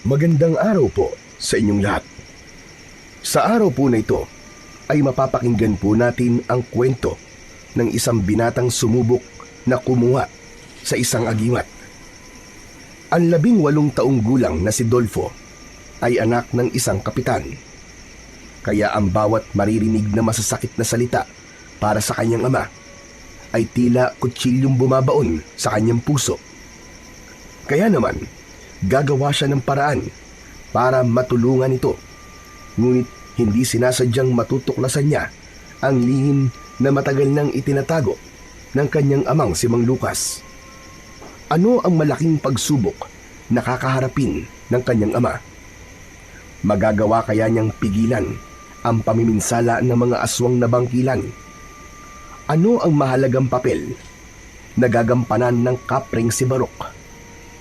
Magandang araw po sa inyong lahat. Sa araw po na ito ay mapapakinggan po natin ang kwento ng isang binatang sumubok na kumuha sa isang agimat. Ang 18 taong gulang na si Dolfo ay anak ng isang kapitan. Kaya ang bawat maririnig na masasakit na salita para sa kanyang ama ay tila kutsilyong bumabaon sa kanyang puso. Kaya naman, gagawa siya ng paraan para matulungan ito. Ngunit hindi sinasadyang matutuklasan niya ang lihim na matagal nang itinatago ng kanyang amang si Mang Lucas. Ano ang malaking pagsubok na kakaharapin ng kanyang ama? Magagawa kaya niyang pigilan ang pamiminsala ng mga aswang na bangkilan? Ano ang mahalagang papel na gagampanan ng kapring si Barok?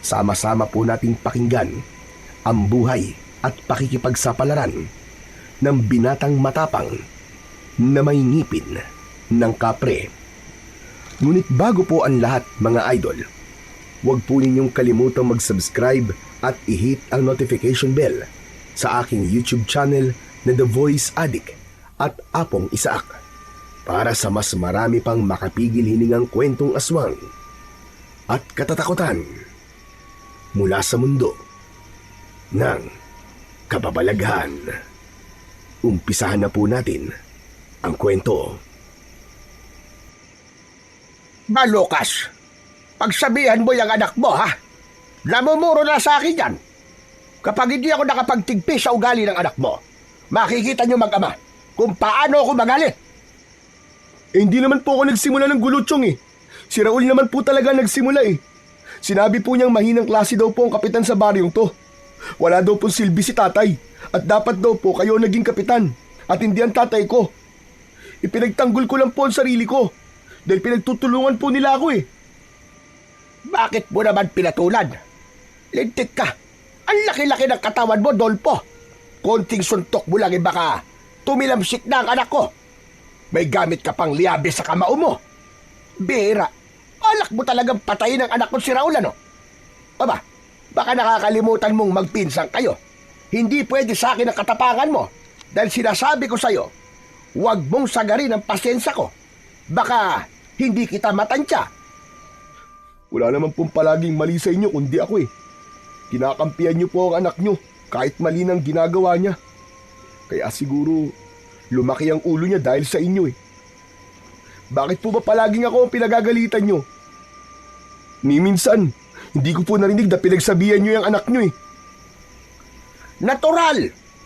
Sama-sama po nating pakinggan ang buhay at pakikipagsapalaran ng binatang matapang na may ngipin ng kapre. Ngunit bago po ang lahat, mga idol, huwag po ninyong kalimutang mag-subscribe at i-hit ang notification bell sa aking YouTube channel na The Voice Addict at Apong Isaak para sa mas marami pang makapigil hiningang kwentong aswang at katatakutan mula sa mundo ng kababalaghan. Umpisahan na po natin ang kwento. Lucas, pagsabihan mo yung anak mo, ha? Namumuro na sa akin yan. Kapag hindi ako nakapagtigpi sa ugali ng anak mo, makikita niyo mag-ama kung paano ako magalit. Hindi naman po ako nagsimula ng gulo, Chong, eh. Si Raul naman po talaga nagsimula, eh. Sinabi po niyang mahinang klase daw po ang kapitan sa baryong to. Wala daw po silbi si tatay at dapat daw po kayo naging kapitan at hindi ang tatay ko. Ipinagtanggol ko lang po ang sarili ko dahil pinagtutulungan po nila ako, eh. Bakit mo naman pinatulan? Lintik ka. Ang laki-laki ng katawan mo, Dolpo. Konting suntok mo lang, baka tumilamsik na ang anak ko. May gamit ka pang liabe sa kamao mo. Bira, alak mo talagang patayin ang anak ko si Raul, ano? Aba, baka nakakalimutan mong magpinsang kayo. Hindi pwede sa akin ang katapangan mo dahil sinasabi ko sa'yo, huwag mong sagarin ang pasensya ko. Baka hindi kita matansya. Wala naman pong palaging mali sa inyo kundi ako, eh. Kinakampihan niyo po ang anak niyo kahit mali nang ginagawa niya. Kaya siguro lumaki ang ulo niya dahil sa inyo, eh. Bakit po ba palaging ako ang pinagagalitan niyo? Ni minsan, hindi ko po narinig na pinagsabihan niyo yung anak niyo, eh. Natural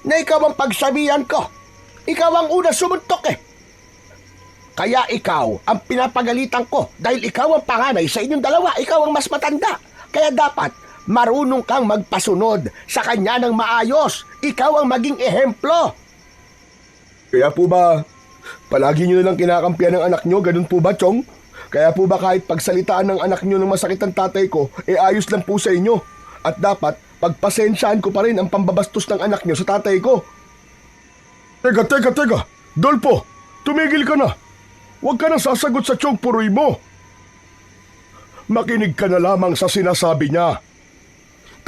na ikaw ang pagsabihan ko. Ikaw ang una sumuntok, eh. Kaya ikaw ang pinapagalitan ko dahil ikaw ang panganay sa inyong dalawa. Ikaw ang mas matanda. Kaya dapat marunong kang magpasunod sa kanya ng maayos. Ikaw ang maging ehemplo. Kaya po ba palagi niyo na lang kinakampihan ng anak niyo? Ganun po ba, Chong? Kaya po ba kahit pagsalitaan ng anak niyo ng masakit ang tatay ko, ayos lang po sa inyo? At dapat pagpasensyaan ko pa rin ang pambabastos ng anak niyo sa tatay ko? Teka! Dolpo, tumigil ka na! Huwag ka na sasagot sa Chong Puroy mo! Makinig ka na lamang sa sinasabi niya.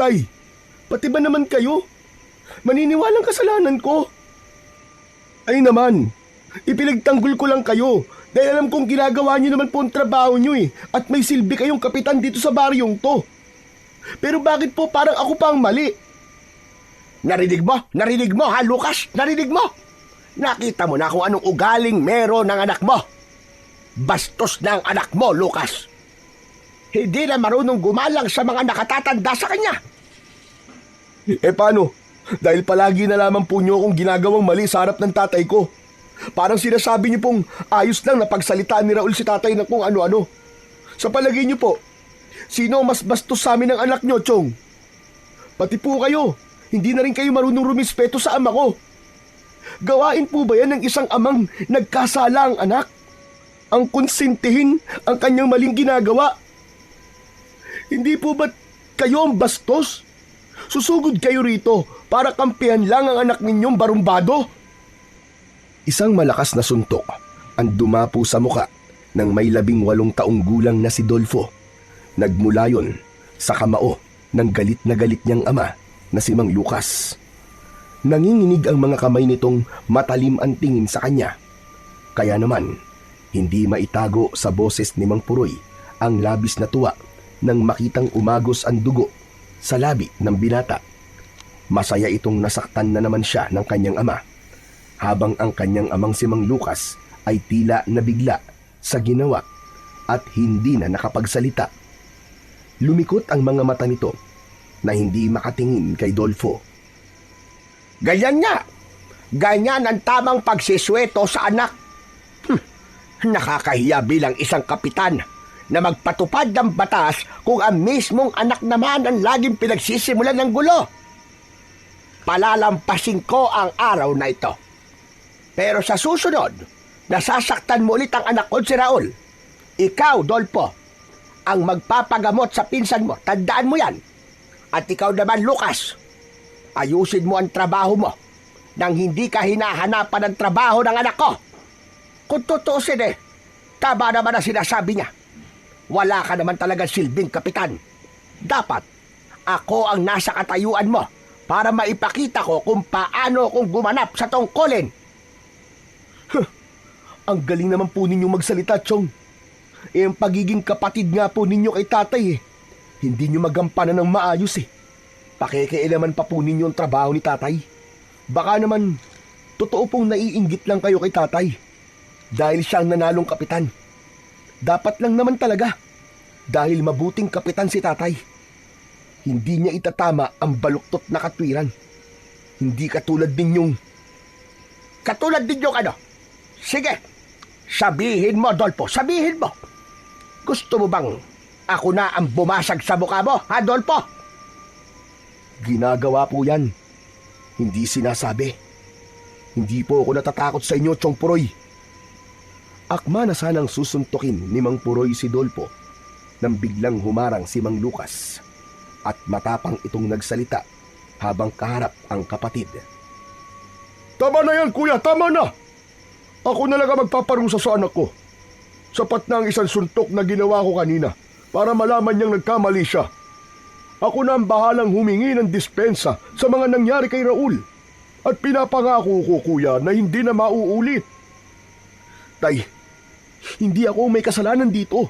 Tay, pati ba naman kayo? Maniniwalang kasalanan ko. Ay naman, ipinagtanggol ko lang kayo dahil alam kong ginagawa niyo naman po ang trabaho niyo, eh, at may silbi kayong kapitan dito sa baryong to. Pero bakit po parang ako pa ang mali? Narinig mo? Narinig mo, ha, Lucas? Narinig mo? Nakita mo na kung anong ugaling meron ng anak mo. Bastos na ang anak mo, Lucas. Hindi na marunong gumalang sa mga nakatatanda sa kanya. Paano? Dahil palagi na lamang po niyo akong ginagawang mali sa harap ng tatay ko. Parang sinasabi niyo pong ayos lang na pagsalitaan ni Raul si tatay ng kung ano-ano. Sa palagay niyo po, sino mas bastos sa amin ng anak niyo, Chong? Pati po kayo, hindi na rin kayo marunong rumispeto sa ama ko. Gawain po ba yan ng isang amang nagkasala ang anak? Ang konsintihin ang kanyang maling ginagawa? Hindi po ba't kayo ang bastos? Susugod kayo rito para kampihan lang ang anak ninyong barumbado? Isang malakas na suntok ang dumapo sa muka ng may 18 taong gulang na si Dolfo. Nagmula yon sa kamao ng galit na galit niyang ama na si Mang Lucas. Nanginginig ang mga kamay nitong matalim ang tingin sa kanya. Kaya naman, hindi maitago sa boses ni Mang Puroy ang labis na tuwa nang makitang umagos ang dugo sa labi ng binata. Masaya itong nasaktan na naman siya ng kanyang ama, habang ang kanyang amang si Mang Lucas ay tila nabigla sa ginawa at hindi na nakapagsalita. Lumikot ang mga mata nito na hindi makatingin kay Dolfo. Ganyan nga. Ganyan ang tamang pagsisweto sa anak. Nakakahiya bilang isang kapitan na magpatupad ng batas kung ang mismong anak naman ang laging pinagsisimulan ng gulo. Palalampasin ko ang araw na ito. Pero sa susunod, nasasaktan mo ulit ang anak ko si Raul. Ikaw, Dolpo, ang magpapagamot sa pinsan mo. Tandaan mo yan. At ikaw naman, Lucas, ayusin mo ang trabaho mo nang hindi ka hinahanapan ng trabaho ng anak ko. Kung tutusin tama naman ang sinasabi niya. Wala ka naman talagang silbing kapitan. Dapat ako ang nasa katayuan mo para maipakita ko kung paano kung gumanap sa tungkulin. Ang galing naman po ninyo magsalita, Chong. Ang pagiging kapatid nga po ninyo kay tatay hindi nyo magampanan ng maayos Pakikialaman pa po ninyo ang trabaho ni tatay. Baka naman, totoo pong naiinggit lang kayo kay tatay. Dahil siya ang nanalong kapitan. Dapat lang naman talaga. Dahil mabuting kapitan si tatay. Hindi niya itatama ang baluktot na katwiran. Hindi katulad ninyong... Katulad ninyong ano? Sige, sabihin mo, Dolpo, sabihin mo. Gusto mo bang ako na ang bumasag sa mukha mo, ha, Dolpo? Ginagawa po yan. Hindi sinasabi. Hindi po ako natatakot sa inyo, Chong Puroy. Akma na sanang susuntukin ni Mang Puroy si Dolpo nang biglang humarang si Mang Lucas at matapang itong nagsalita habang kaharap ang kapatid. Tama na yan, kuya, tama na! Ako na lang ang magpaparusa sa anak ko. Sapat na ang isang suntok na ginawa ko kanina para malaman niyang nagkamali siya. Ako na ang bahalang humingi ng dispensa sa mga nangyari kay Raul. At pinapangako ko, kuya, na hindi na mauulit. Tay, hindi ako may kasalanan dito.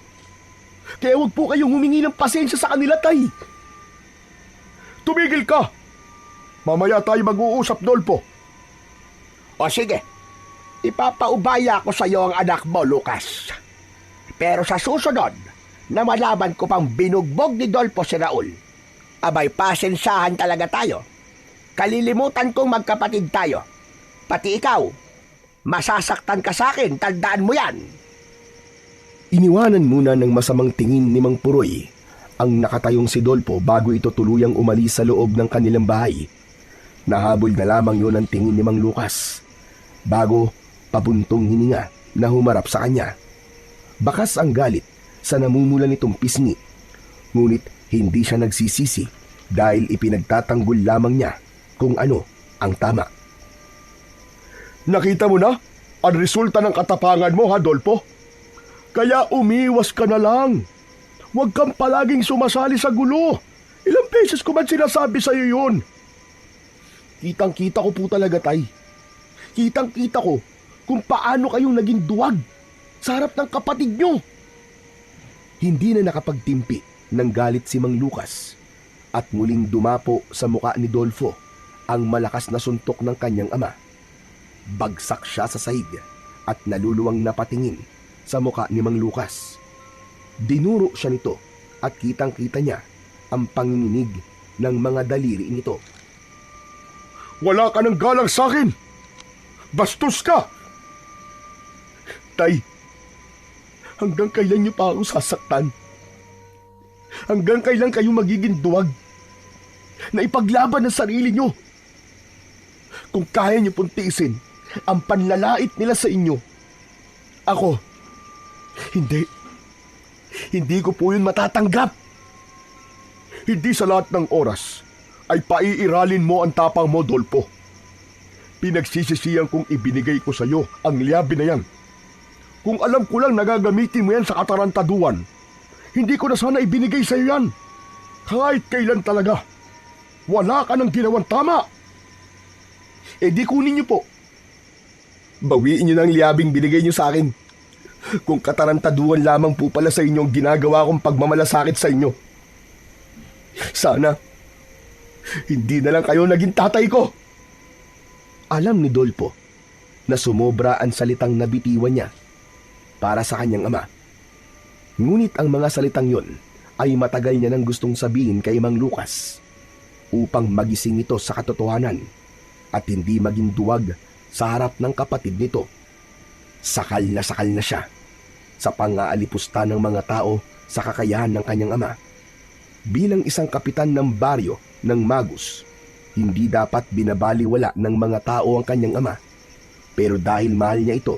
Kaya huwag po kayong humingi ng pasensya sa kanila, tay. Tumigil ka! Mamaya tayo mag-uusap, Dolpo. O sige, ipapaubaya ko sa iyo ang anak mo, Lucas. Pero sa susunod, na malaman ko pang binugbog ni Dolpo si Raul, abay pasensahan talaga tayo. Kalilimutan kong magkapatid tayo. Pati ikaw, masasaktan ka sa akin, tandaan mo yan. Iniwanan muna ng masamang tingin ni Mang Puroy ang nakatayong si Dolpo bago ito tuluyang umalis sa loob ng kanilang bahay. Nahabol na lamang yon ang tingin ni Mang Lucas bago pabuntong hininga na humarap sa kanya. Bakas ang galit sa namumula nitong pisngi, ngunit hindi siya nagsisisi dahil ipinagtatanggol lamang niya kung ano ang tama. Nakita mo na ang resulta ng katapangan mo, ha, Dolpo? Kaya umiwas ka na lang. Huwag kang palaging sumasali sa gulo. Ilang beses ko man sinasabi sa iyo yun. Kitang-kita ko po talaga, tay. Kitang-kita ko kung paano kayong naging duwag sa harap ng kapatid nyo. Hindi na nakapagtimpi ng galit si Mang Lucas at muling dumapo sa muka ni Dolfo ang malakas na suntok ng kanyang ama. Bagsak siya sa sahig at naluluwang napatingin sa muka ni Mang Lucas. Dinuro siya nito at kitang-kita niya ang panginginig ng mga daliri nito. Wala ka ng galang sa akin! Bastos ka! Tay, hanggang kailan niyo pa ako sasaktan? Hanggang kailan kayo magiging duwag na ipaglaban ang sarili niyo? Kung kaya niyo pong tiisin ang panlalait nila sa inyo, ako, hindi. Hindi ko po yun matatanggap. Hindi sa lahat ng oras ay paiiralin mo ang tapang mo, Dolpo. Pinagsisisihan kong ibinigay ko sa iyo ang liyabi na yan. Kung alam ko lang nagagamitin mo yan sa katarantaduan, hindi ko na sana ibinigay sa iyo yan. Kahit kailan talaga. Wala ka nang ginawang tama. E di kunin niyo po. Bawiin niyo ng liyabing binigay niyo sa akin. Kung katarantaduhan lamang po pala sa inyo ang ginagawa kong pagmamalasakit sa inyo. Sana, hindi na lang kayo naging tatay ko. Alam ni Dolpo na sumobra ang salitang nabitiwan niya para sa kanyang ama. Ngunit ang mga salitang yon ay matagal niya nang gustong sabihin kay Mang Lucas upang magising ito sa katotohanan at hindi maging duwag sa harap ng kapatid nito. Sakal na siya sa pangaalipusta ng mga tao sa kakayahan ng kanyang ama. Bilang isang kapitan ng baryo ng Magus, hindi dapat binabaliwala ng mga tao ang kanyang ama. Pero dahil mahal niya ito,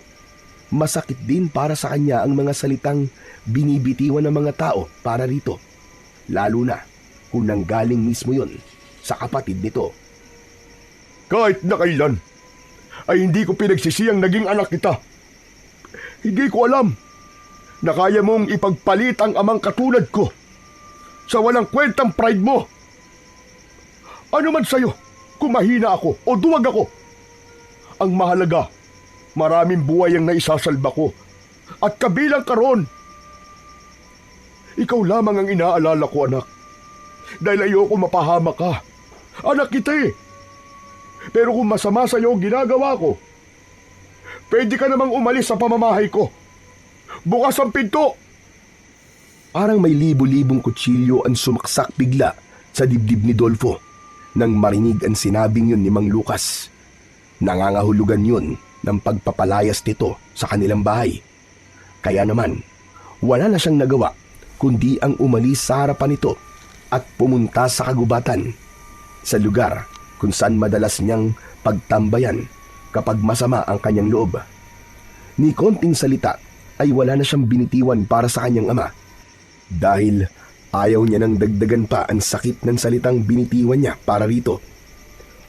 masakit din para sa kanya ang mga salitang binibitiwan ng mga tao para rito. Lalo na kung nanggaling mismo yon sa kapatid nito. Kahit na kailan, ay hindi ko pinagsisiyang naging anak kita. Hindi ko alam na kaya mong ipagpalit ang amang katulad ko sa walang kwentang pride mo. Ano man sa'yo, kung mahina ako o duwag ako, ang mahalaga, maraming buhay ang naisasalba ko at kabilang karon. Ikaw lamang ang inaalala ko, anak, dahil ayoko mapahama ka. Anak kita eh. Pero kung masama sa'yo ang ginagawa ko, pwede ka namang umalis sa pamamahay ko. Bukas ang pinto! Parang may libo-libong kutsilyo ang sumaksak bigla sa dibdib ni Dolfo nang marinig ang sinabing yun ni Mang Lucas. Nangangahulugan yun ng pagpapalayas nito sa kanilang bahay. Kaya naman, wala na siyang nagawa kundi ang umalis sa harapan nito at pumunta sa kagubatan, sa lugar kung saan madalas niyang pagtambayan kapag masama ang kanyang loob. Ni konting salita ay wala na siyang binitiwan para sa kanyang ama dahil ayaw niya nang dagdagan pa ang sakit ng salitang binitiwan niya para rito.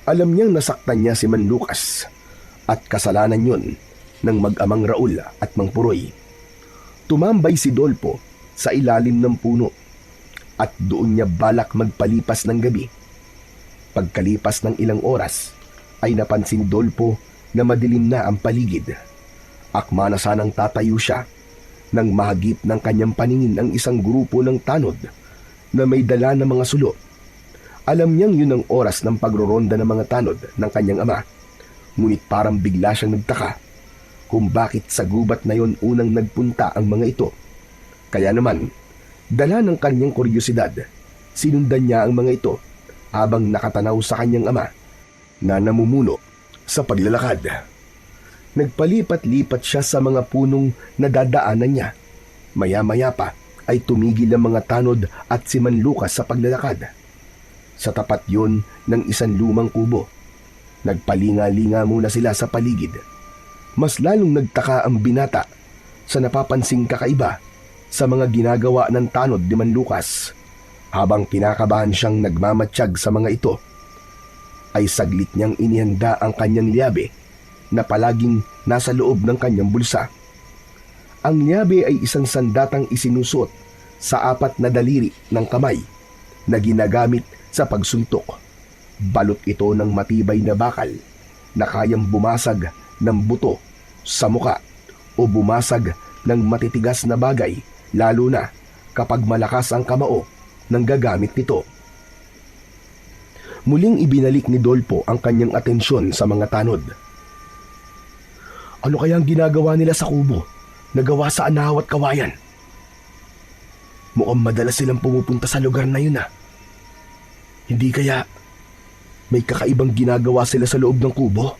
Alam niyang nasaktan niya si Man Lucas at kasalanan yun ng mag-amang Raul at Mang Puroy. Tumambay si Dolpo sa ilalim ng puno at doon niya balak magpalipas ng gabi. Pagkalipas ng ilang oras ay napansin Dolpo na madilim na ang paligid. Akma na sanang tatayo siya nang mahagip ng kanyang paningin ang isang grupo ng tanod na may dala ng mga sulo. Alam niyang yun ang oras ng pagroronda ng mga tanod ng kanyang ama. Ngunit parang bigla siyang nagtaka kung bakit sa gubat na yon unang nagpunta ang mga ito. Kaya naman, dala ng kanyang kuryosidad, sinundan niya ang mga ito habang nakatanaw sa kanyang ama na namumuno sa paglalakad. Nagpalipat-lipat siya sa mga punong nadadaanan niya. Maya-maya pa ay tumigil ang mga tanod at si Man Lucas sa paglalakad. Sa tapat yun ng isang lumang kubo. Nagpalinga-linga muna sila sa paligid. Mas lalong nagtaka ang binata sa napapansing kakaiba sa mga ginagawa ng tanod ni Man Lucas. Habang kinakabahan siyang nagmamatsyag sa mga ito, ay saglit niyang inihanda ang kanyang liyabe na palaging nasa loob ng kanyang bulsa. Ang liyabe ay isang sandatang isinusuot sa apat na daliri ng kamay na ginagamit sa pagsuntok. Balot ito ng matibay na bakal na kayang bumasag ng buto sa muka o bumasag ng matitigas na bagay, lalo na kapag malakas ang kamao ng gagamit nito. Muling ibinalik ni Dolpo ang kanyang atensyon sa mga tanod. Ano kaya ang ginagawa nila sa kubo na gawa sa anahaw at kawayan? Mukhang madalas silang pumupunta sa lugar na yun. Hindi kaya may kakaibang ginagawa sila sa loob ng kubo?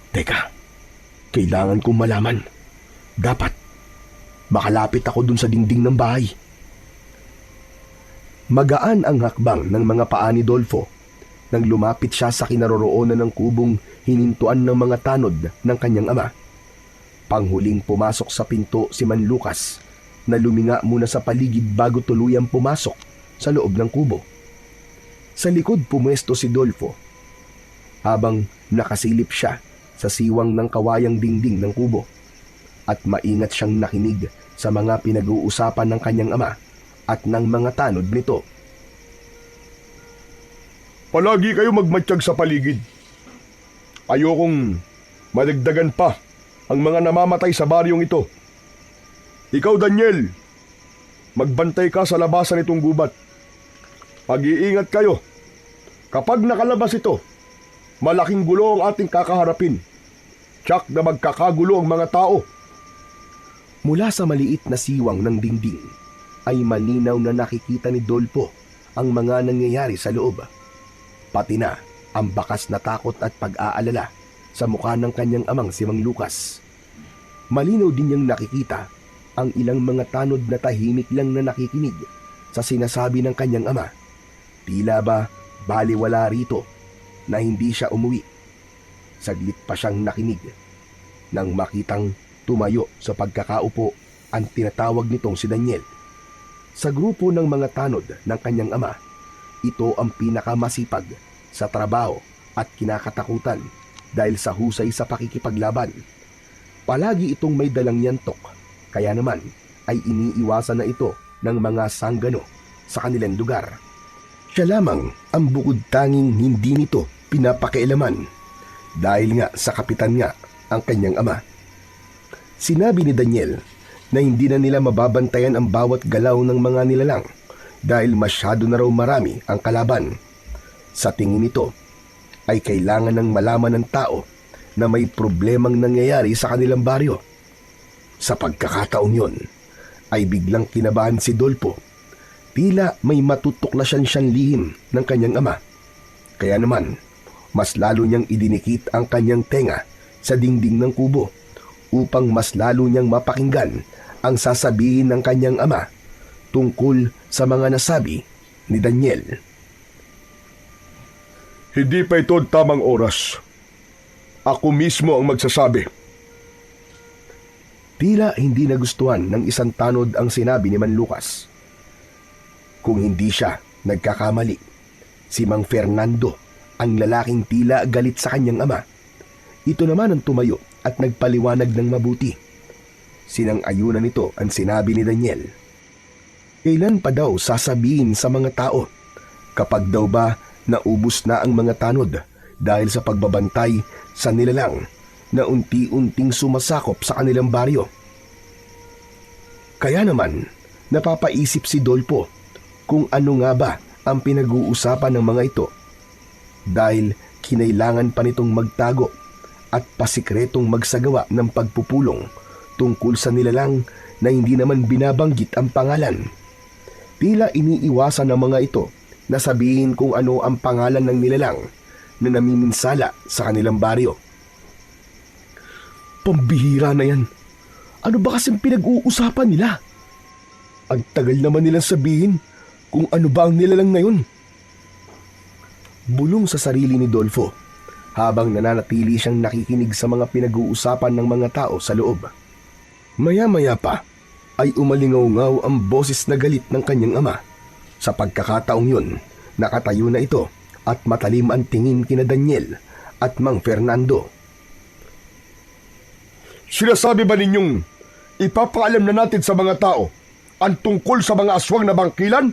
Teka, kailangan kong malaman. Dapat makalapit ako dun sa dingding ng bahay. Magaan ang hakbang ng mga paa ni Dolfo nang lumapit siya sa kinaroroonan ng kubong hinintuan ng mga tanod ng kanyang ama. Panghuling pumasok sa pinto si Man Lucas na luminga muna sa paligid bago tuluyang pumasok sa loob ng kubo. Sa likod pumwesto si Dolfo habang nakasilip siya sa siwang ng kawayang dingding ng kubo at maingat siyang nakinig sa mga pinag-uusapan ng kanyang ama at ng mga tanod nito. Palagi kayo magmatsyag sa paligid. Ayokong madagdagan pa ang mga namamatay sa baryong ito. Ikaw, Daniel, magbantay ka sa labasan nitong gubat. Mag-iingat kayo. Kapag nakalabas ito, malaking gulo ang ating kakaharapin. Tiyak na magkakagulo ang mga tao. Mula sa maliit na siwang ng dingding ay malinaw na nakikita ni Dolpo ang mga nangyayari sa loob. Pati na ang bakas na takot at pag-aalala sa mukha ng kanyang amang si Mang Lucas. Malinaw din niyang nakikita ang ilang mga tanod na tahimik lang na nakikinig sa sinasabi ng kanyang ama. Tila ba baliwala rito na hindi siya umuwi. Saglit pa siyang nakinig nang makitang tumayo sa pagkakaupo ang tinatawag nitong si Daniel. Sa grupo ng mga tanod ng kanyang ama, ito ang pinakamasipag sa trabaho at kinakatakutan dahil sa husay sa pakikipaglaban. Palagi itong may dalang yantok, kaya naman ay iniiwasan na ito ng mga sanggano sa kanilang lugar. Siya lamang ang bukod tanging hindi nito pinapakialaman dahil nga sa kapitan nga ang kanyang ama. Sinabi ni Daniel na hindi na nila mababantayan ang bawat galaw ng mga nilalang dahil masyado na raw marami ang kalaban. Sa tingin nito ay kailangan ng malaman ng tao na may problemang nangyayari sa kanilang baryo. Sa pagkakataong yon ay biglang kinabahan si Dolpo. Tila may matutuklasan siyang lihim ng kanyang ama. Kaya naman, mas lalo niyang idinikit ang kanyang tenga sa dingding ng kubo upang mas lalo niyang mapakinggan ang sasabihin ng kanyang ama tungkol sa mga nasabi ni Daniel. Hindi pa ito tamang oras. Ako mismo ang magsasabi. Tila hindi nagustuhan ng isang tanod ang sinabi ni Man Lucas. Kung hindi siya nagkakamali, si Mang Fernando ang lalaking tila galit sa kanyang ama. Ito naman ang tumayo at nagpaliwanag ng mabuti. Sinang-ayunan nito ang sinabi ni Daniel. Kailan pa daw sasabihin sa mga tao? Kapag daw ba naubos na ang mga tanod dahil sa pagbabantay sa nilalang na unti-unting sumasakop sa kanilang baryo? Kaya naman, napapaisip si Dolpo kung ano nga ba ang pinag-uusapan ng mga ito. Dahil kinailangan pa nitong magtago at pasikretong magsagawa ng pagpupulong tungkol sa nilalang na hindi naman binabanggit ang pangalan. Tila iniiwasan ng mga ito na sabihin kung ano ang pangalan ng nilalang na namiminsala sa kanilang baryo. Pambihira na yan. Ano ba kasing pinag-uusapan nila? Ang tagal naman nilang sabihin kung ano ba ang nilalang na yun. Bulong sa sarili ni Dolfo habang nananatili siyang nakikinig sa mga pinag-uusapan ng mga tao sa loob. Maya-maya pa ay umalingaw-ngaw ang boses na galit ng kanyang ama. Sa pagkakataong yun, nakatayo na ito at matalim ang tingin kina Daniel at Mang Fernando. Sinasabi ba ninyong ipapaalam na natin sa mga tao ang tungkol sa mga aswang na bangkilan?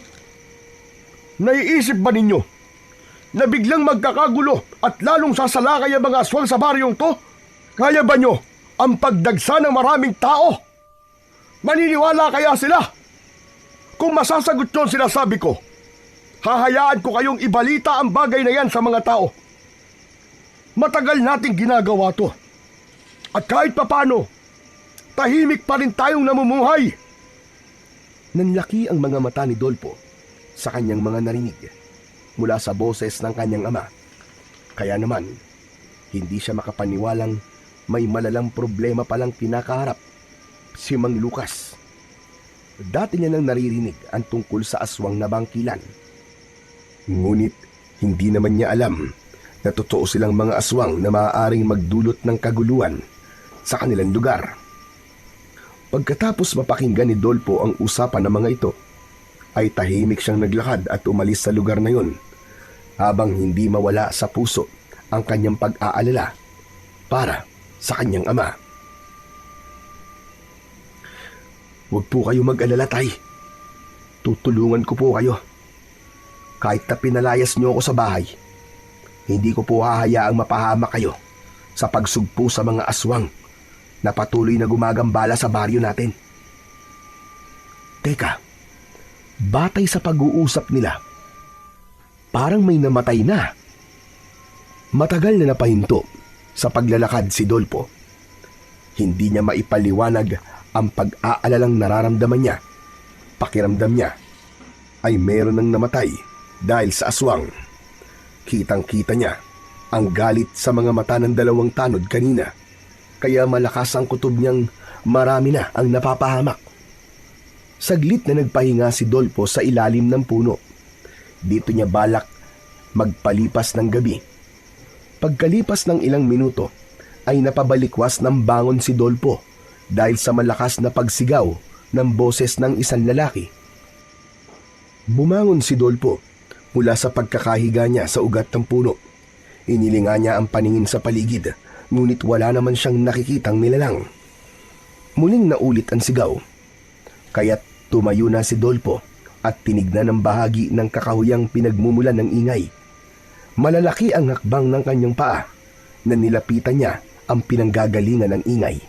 Naiisip ba ninyo na biglang magkakagulo at lalong sasalakay ang mga aswang sa baryong to? Kaya ba nyo ang pagdagsa ng maraming tao? Maniniwala kaya sila? Kung masasagot nyo ang sinasabi ko, hahayaan ko kayong ibalita ang bagay na yan sa mga tao. Matagal nating ginagawa to. At kahit papano, tahimik pa rin tayong namumuhay. Nanlaki ang mga mata ni Dolpo sa kanyang mga narinig mula sa boses ng kanyang ama. Kaya naman, hindi siya makapaniwalang may malalang problema palang kinakaharap si Mang Lucas. Dati niya nang naririnig ang tungkol sa aswang na bangkilan. Ngunit hindi naman niya alam na totoo silang mga aswang na maaaring magdulot ng kaguluhan sa kanilang lugar. Pagkatapos mapakinggan ni Dolpo ang usapan ng mga ito, ay tahimik siyang naglakad at umalis sa lugar na yun habang hindi mawala sa puso ang kanyang pag-aalala para sa kanyang ama. Huwag po kayo mag-alala, Tay. Tutulungan ko po kayo. Kahit na pinalayas niyo ako sa bahay, Hindi ko po hahayaang mapahamak kayo sa pagsugpo sa mga aswang na patuloy na gumagambala sa baryo natin. Teka, batay sa pag-uusap nila, parang may namatay na. Matagal na napahinto sa paglalakad si Dolpo. Hindi niya maipaliwanag ang pag-aalalang nararamdaman niya. Pakiramdam niya ay meron ng namatay dahil sa aswang. Kitang-kita niya ang galit sa mga mata ng dalawang tanod kanina, kaya malakas ang kutob niyang marami na ang napapahamak. Saglit na nagpahinga si Dolpo sa ilalim ng puno. Dito niya balak magpalipas ng gabi. Pagkalipas ng ilang minuto ay napabalikwas ng bangon si Dolpo dahil sa malakas na pagsigaw ng boses ng isang lalaki. Bumangon si Dolpo mula sa pagkakahiga niya sa ugat ng puno. Inilinga niya ang paningin sa paligid, ngunit wala naman siyang nakikitang nilalang. Muling naulit ang sigaw, kaya't tumayo na si Dolpo at tinignan ang bahagi ng kakahuyang pinagmumulan ng ingay. Malalaki ang hakbang ng kanyang paa na nilapitan niya ang pinanggagalingan ng ingay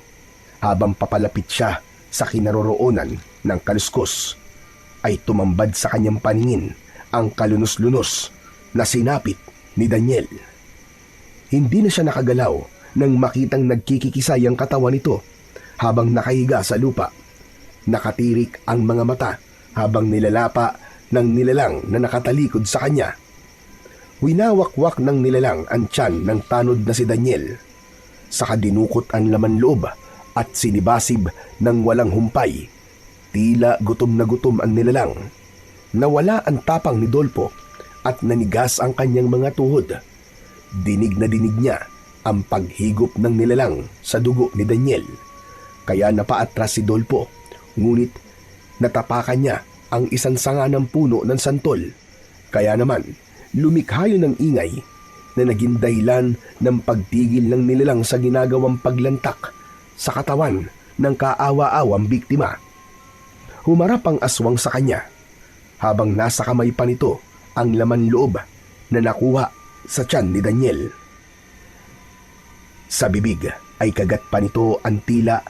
habang papalapit siya sa kinaroroonan ng kaluskos. Ay tumambad sa kanyang paningin ang kalunos-lunos na sinapit ni Daniel. Hindi na siya nakagalaw nang makitang nagkikikisay ang katawan nito habang nakahiga sa lupa. Nakatirik ang mga mata habang nilalapa ng nilalang na nakatalikod sa kanya. Winawakwak ng nilalang ang tiyan ng tanod na si Daniel. Saka dinukot ang laman loob at sinibasib ng walang humpay. Tila gutom na gutom ang nilalang. Nawala ang tapang ni Dolpo at nanigas ang kanyang mga tuhod. Dinig na dinig niya ang paghigop ng nilalang sa dugo ni Daniel. Kaya napaatras si Dolpo, ngunit natapakan niya ang isang sanga ng puno ng santol. Kaya naman, lumikha yun ng ingay na naging dahilan ng pagtigil ng nilalang sa ginagawang paglantak sa katawan ng kaawa-awang biktima. Humarap ang aswang sa kanya habang nasa kamay pa nito ang laman loob na nakuha sa tiyan ni Daniel. Sa bibig ay kagat pa nito ang tila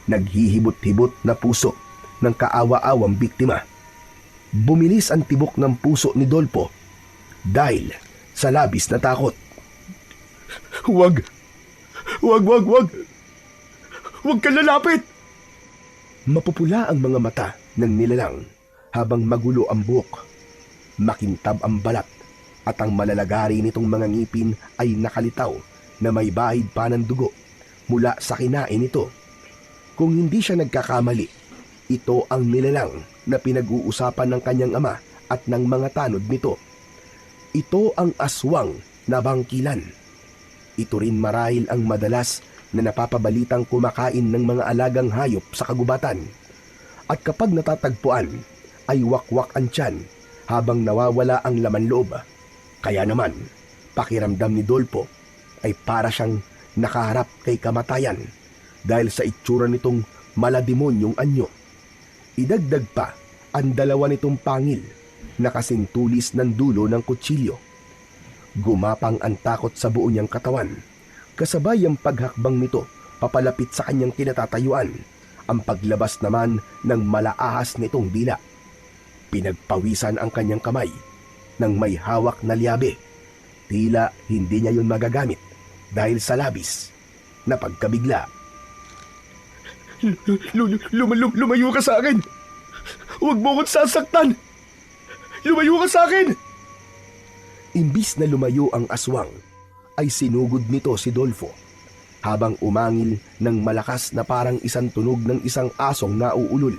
naghihibot-hibot na puso ng kaawa-awang biktima. Bumilis ang tibok ng puso ni Dolpo dahil sa labis na takot. Huwag! Huwag, wag, wag! Huwag ka lalapit! Mapupula ang mga mata ng nilalang habang magulo ang buhok. Makintab ang balat at ang malalagari nitong mga ngipin ay nakalitaw na may bahid pa ng dugo mula sa kinain nito. Kung hindi siya nagkakamali, ito ang nilalang na pinag-uusapan ng kanyang ama at ng mga tanod nito. Ito ang aswang na bangkilan. Ito rin marahil ang madalas na napapabalitang kumakain ng mga alagang hayop sa kagubatan. At kapag natatagpuan, ay wakwak ang tiyan habang nawawala ang laman loob. Kaya naman, pakiramdam ni Dolpo ay para siyang nakaharap kay kamatayan dahil sa itsura nitong malademonyong anyo. Idagdag pa ang dalawa nitong pangil na kasing tulis ng dulo ng kutsilyo. Gumapang ang takot sa buo niyang katawan. Kasabay ang paghakbang nito papalapit sa kanyang kinatatayuan, ang paglabas naman ng malaahas nitong dila. Pinagpawisan ang kanyang kamay nang may hawak na liyabe. Tila hindi niya yun magagamit dahil sa labis na pagkabigla. Lumayo ka sa akin! Huwag mo akong sasaktan! Lumayo ka sa akin! Imbis na lumayo ang aswang, ay sinugod nito si Dolfo habang umangil ng malakas na parang isang tunog ng isang asong nauulol.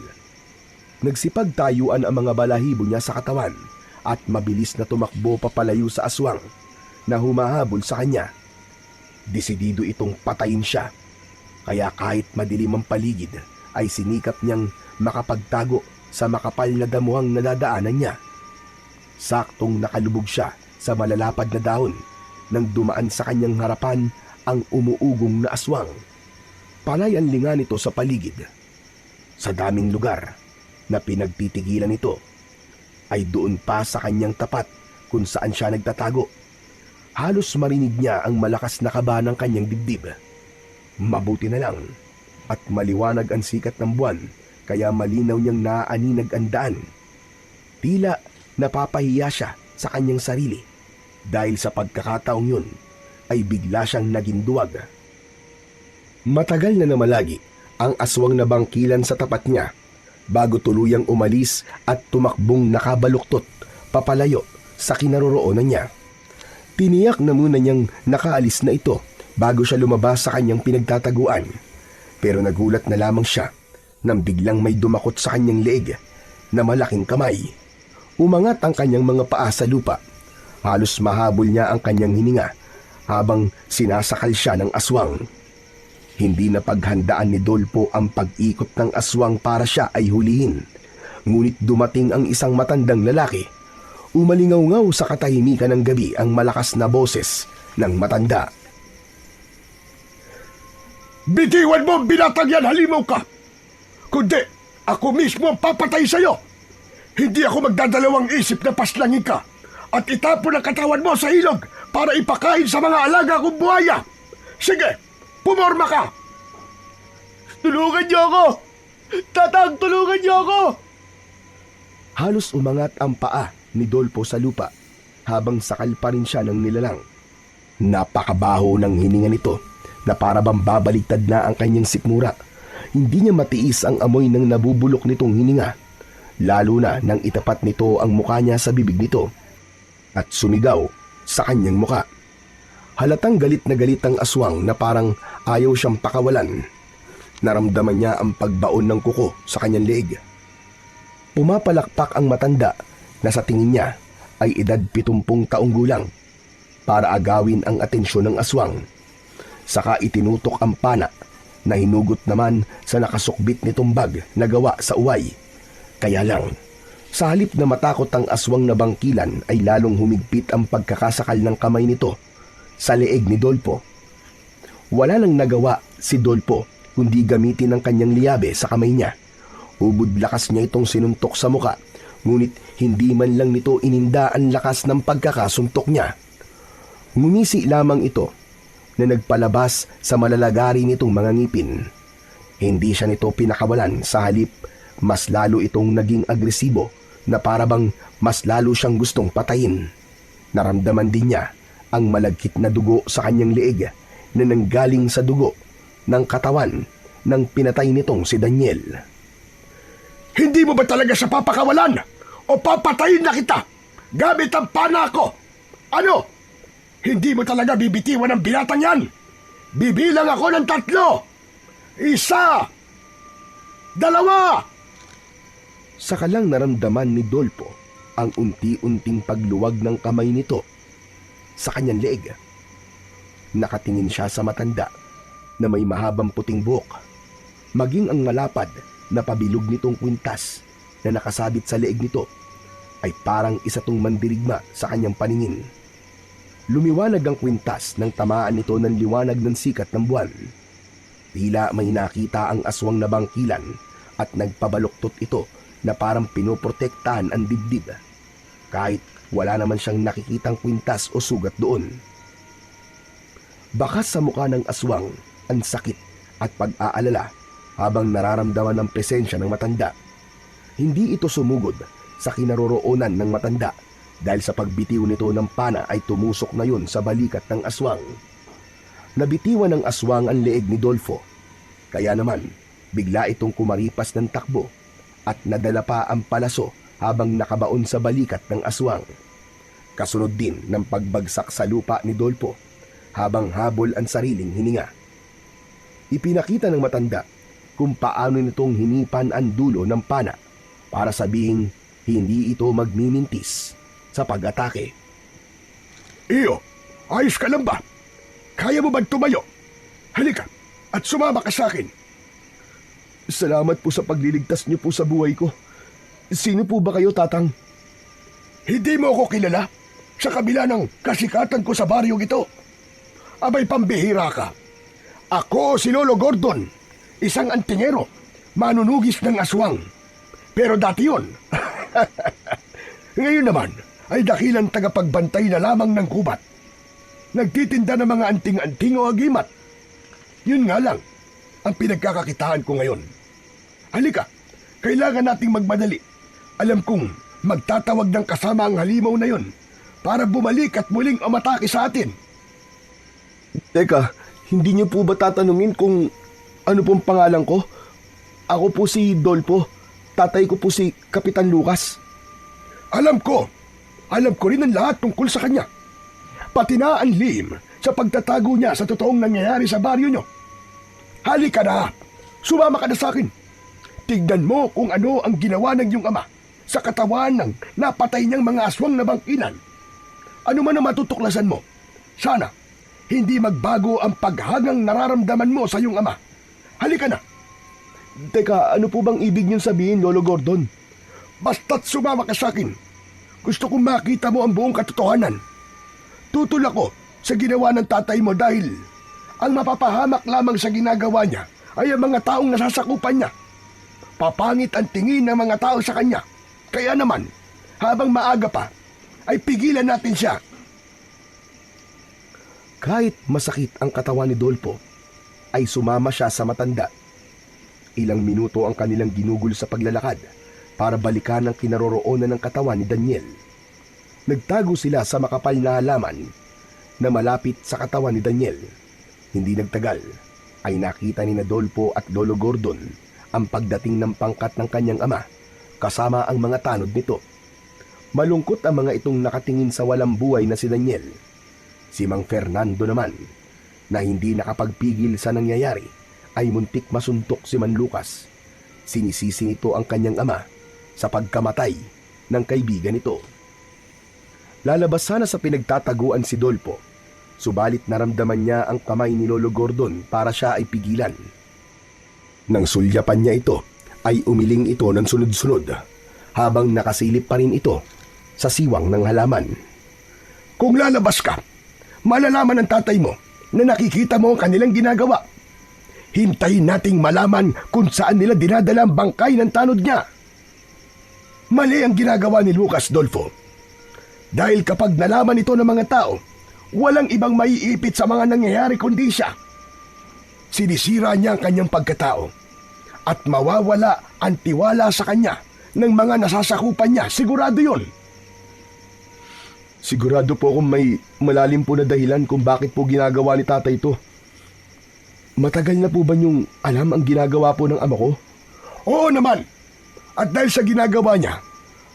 Nagsipagtayuan ang mga balahibo niya sa katawan at mabilis na tumakbo papalayo sa aswang na humahabol sa kanya. Desidido itong patayin siya, kaya kahit madilim ang paligid ay sinikap niyang makapagtago sa makapal na damuhang nadadaanan niya. Saktong nakalubog siya sa malalapad na dahon nang dumaan sa kanyang harapan ang umuugong na aswang. Panay ang linga nito sa paligid. Sa daming lugar na pinagtitigilan nito, ay doon pa sa kanyang tapat kung saan siya nagtatago. Halos marinig niya ang malakas na kaba ng kanyang dibdib. Mabuti na lang at maliwanag ang sikat ng buwan, kaya malinaw niyang naaaninag ang daan. Tila napapahiya siya sa kanyang sarili dahil sa pagkakataong yun ay bigla siyang naging duwag. Matagal na namalagi ang aswang na bangkilan sa tapat niya bago tuluyang umalis at tumakbong nakabaluktot papalayo sa kinaroroonan niya. Tiniyak na muna niyang nakaalis na ito bago siya lumabas sa kanyang pinagtataguan. Pero nagulat na lamang siya nang biglang may dumakot sa kanyang leeg na malaking kamay. Umangat ang kanyang mga paa sa lupa. Halos mahabol niya ang kanyang hininga habang sinasakal siya ng aswang. Hindi na paghandaan ni Dolpo ang pag-ikot ng aswang para siya ay hulihin. Ngunit dumating ang isang matandang lalaki. Umalingaw-ngaw sa katahimikan ng gabi ang malakas na boses ng matanda. Bitiwan mo ang binatang yan, halimaw ka! Kundi ako mismo ang papatay sa'yo! Hindi ako magdadalawang isip na paslangin ka at itapon ang katawan mo sa ilog para ipakain sa mga alaga kong buhaya! Sige, pumorma ka! Tulungan niyo ako! Tatang, tulungan niyo ako! Halos umangat ang paa ni Dolpo sa lupa habang sakal pa rin siya ng nilalang. Napakabaho ng hininga nito na para bang babaligtad na ang kanyang sikmura. Hindi niya matiis ang amoy ng nabubulok nitong hininga, lalo na nang itapat nito ang mukha niya sa bibig nito at sumigaw sa kanyang mukha. Halatang galit na galit ang aswang na parang ayaw siyang pakawalan. Naramdaman niya ang pagbaon ng kuko sa kanyang leeg. Pumapalakpak ang matanda na sa tingin niya ay edad 70 taong gulang para agawin ang atensyon ng aswang. Saka itinutok ang pana na hinugot naman sa nakasukbit nitong bag na gawa sa uway. Kaya lang, sa halip na matakot ang aswang na bangkilan ay lalong humigpit ang pagkakasakal ng kamay nito sa leeg ni Dolpo. Wala nang nagawa si Dolpo kundi gamitin ang kanyang liyabe sa kamay niya. Ubod lakas niya itong sinuntok sa muka, ngunit hindi man lang nito ininda ang lakas ng pagkakasuntok niya. Ngumisi lamang ito na nagpalabas sa malalagari nitong mga ngipin. Hindi siya nito pinakawalan, sa halip mas lalo itong naging agresibo na parabang mas lalo siyang gustong patayin. Naramdaman din niya ang malagkit na dugo sa kanyang leeg na nanggaling sa dugo ng katawan ng pinatay nitong si Daniel. Hindi mo ba talaga siya papakawalan? O papatayin na kita gamit ang pana ko? Ano? Hindi mo talaga bibitiwan ang binatang yan? Bibilang ako ng 3. 1, 2. Saka lang naramdaman ni Dolpo ang unti-unting pagluwag ng kamay nito sa kanyang leeg. Nakatingin siya sa matanda na may mahabang puting buhok, maging ang malapad na pabilog nitong kwintas na nakasabit sa leeg nito ay parang isa tong mandirigma sa kanyang paningin. Lumiwanag ang kwintas nang tamaan nito ng liwanag ng sikat ng buwan. Tila may nakita ang aswang na bangkilan at nagpabaluktot ito na parang pinoprotektahan ang dibdib, kahit wala naman siyang nakikitang kwintas o sugat doon. Bakas sa mukha ng aswang ang sakit at pag-aalala habang nararamdaman ang presensya ng matanda. Hindi ito sumugod sa kinaroroonan ng matanda dahil sa pagbitiw nito ng pana ay tumusok na yun sa balikat ng aswang. Nabitiwan ng aswang ang leeg ni Dolfo, kaya naman bigla itong kumaripas ng takbo at nadala pa ang palaso habang nakabaon sa balikat ng aswang. Kasunod din ng pagbagsak sa lupa ni Dolfo habang habol ang sariling hininga. Ipinakita ng matanda kung paano nitong hinipan ang dulo ng pana para sabihing hindi ito magmimintis sa pag-atake. Iyo, ayos ka lang ba? Kaya mo ba tumayo? Halika at sumama ka sa akin. Salamat po sa pagliligtas niyo po sa buhay ko. Sino po ba kayo, Tatang? Hindi mo ako kilala sa kabila ng kasikatan ko sa baryong ito. Abay, pambihira ka. Ako si Lolo Gordon, isang antingero, manunugis ng aswang. Pero dati yun. Ngayon naman ay dakilang tagapagbantay na lamang ng kubat. Nagtitinda ng mga anting-anting o agimat. Yun nga lang, ang pinagkakakitaan ko ngayon. Halika, kailangan nating magmadali. Alam kong magtatawag ng kasama ang halimaw na yon para bumalik at muling umatake sa atin. Teka, hindi niyo po ba tatanungin kung ano pong pangalan ko? Ako po si Dolpo. Tatay ko po si Kapitan Lucas. Alam ko rin ang lahat tungkol sa kanya. Pati na ang lihim sa pagtatago niya sa totoong nangyayari sa baryo nyo. Halika na, sumama ka na sa akin. Tignan mo kung ano ang ginawa ng iyong ama sa katawan ng napatay niyang mga aswang na bangkilan. Ano man ang matutuklasan mo, sana hindi magbago ang paghangang nararamdaman mo sa iyong ama. Halika na. Teka, ano po bang ibig niyong sabihin, Lolo Gordon? Basta't sumama ka sa akin. Gusto kong makita mo ang buong katotohanan. Tutol ako sa ginawa ng tatay mo dahil ang mapapahamak lamang sa ginagawa niya ay ang mga taong nasasakupan niya. Papangit ang tingin ng mga tao sa kanya. Kaya naman, habang maaga pa, ay pigilan natin siya. Kahit masakit ang katawan ni Dolpo, ay sumama siya sa matanda. Ilang minuto ang kanilang ginugol sa paglalakad para balikan ang kinaroroonan ng katawan ni Daniel. Nagtago sila sa makapal na halaman na malapit sa katawan ni Daniel. Hindi nagtagal ay nakita ni Dolpo at Lolo Gordon ang pagdating ng pangkat ng kanyang ama kasama ang mga tanod nito. Malungkot ang mga itong nakatingin sa walang buhay na si Daniel. Si Mang Fernando naman, na hindi nakapagpigil sa nangyayari, ay muntik masuntok si Man Lucas. Sinisisi nito ang kanyang ama sa pagkamatay ng kaibigan nito. Lalabas sana sa pinagtataguan si Dolpo, subalit naramdaman niya ang kamay ni Lolo Gordon para siya ay pigilan. Nang sulyapan niya ito, ay umiling ito ng sunod-sunod, habang nakasilip pa rin ito sa siwang ng halaman. Kung lalabas ka, malalaman ng tatay mo na nakikita mo ang kanilang ginagawa. Hintayin nating malaman kung saan nila dinadala ang bangkay ng tanod niya. Mali ang ginagawa ni Lucas, Dolfo. Dahil kapag nalaman ito ng mga tao, walang ibang maiipit sa mga nangyayari kundi siya. Sinisira niya ang kanyang pagkatao at mawawala ang tiwala sa kanya ng mga nasasakupan niya. Sigurado yun. Sigurado po akong may malalim po na dahilan kung bakit po ginagawa ni tatay ito. Matagal na po ba niyong alam ang ginagawa po ng ama ko? Oo naman. At dahil sa ginagawa niya,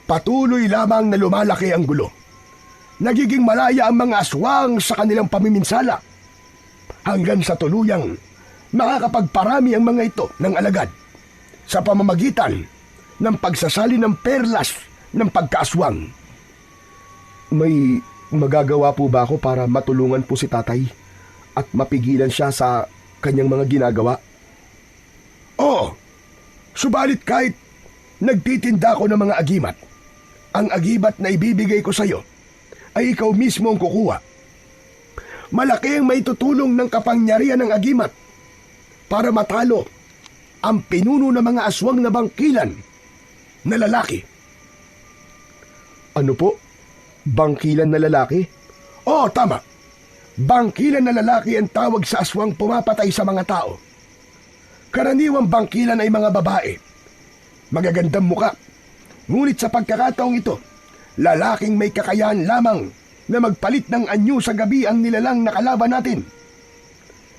patuloy lamang na lumalaki ang gulo. Nagiging malaya ang mga aswang sa kanilang pamiminsala. Hanggang sa tuluyang makakapagparami ang mga ito ng alagad sa pamamagitan ng pagsasali ng perlas ng pagkaaswang. May magagawa po ba ako para matulungan po si tatay at mapigilan siya sa kanyang mga ginagawa? Oo. Subalit kahit nagtitinda ko ng mga agimat, ang agibat na ibibigay ko sa iyo ay ikaw mismo ang kukuha. Malaki ang maitutulong ng kapangyarihan ng agimat para matalo ang pinuno ng mga aswang na bangkilan na lalaki. Ano po? Bangkilan na lalaki? Oo, tama. Bangkilan na lalaki ang tawag sa aswang pumapatay sa mga tao. Karaniwang bangkilan ay mga babae. Magagandang muka. Ngunit sa pagkakataong ito, lalaking may kakayahan lamang na magpalit ng anyo sa gabi ang nilalang na kalaban natin.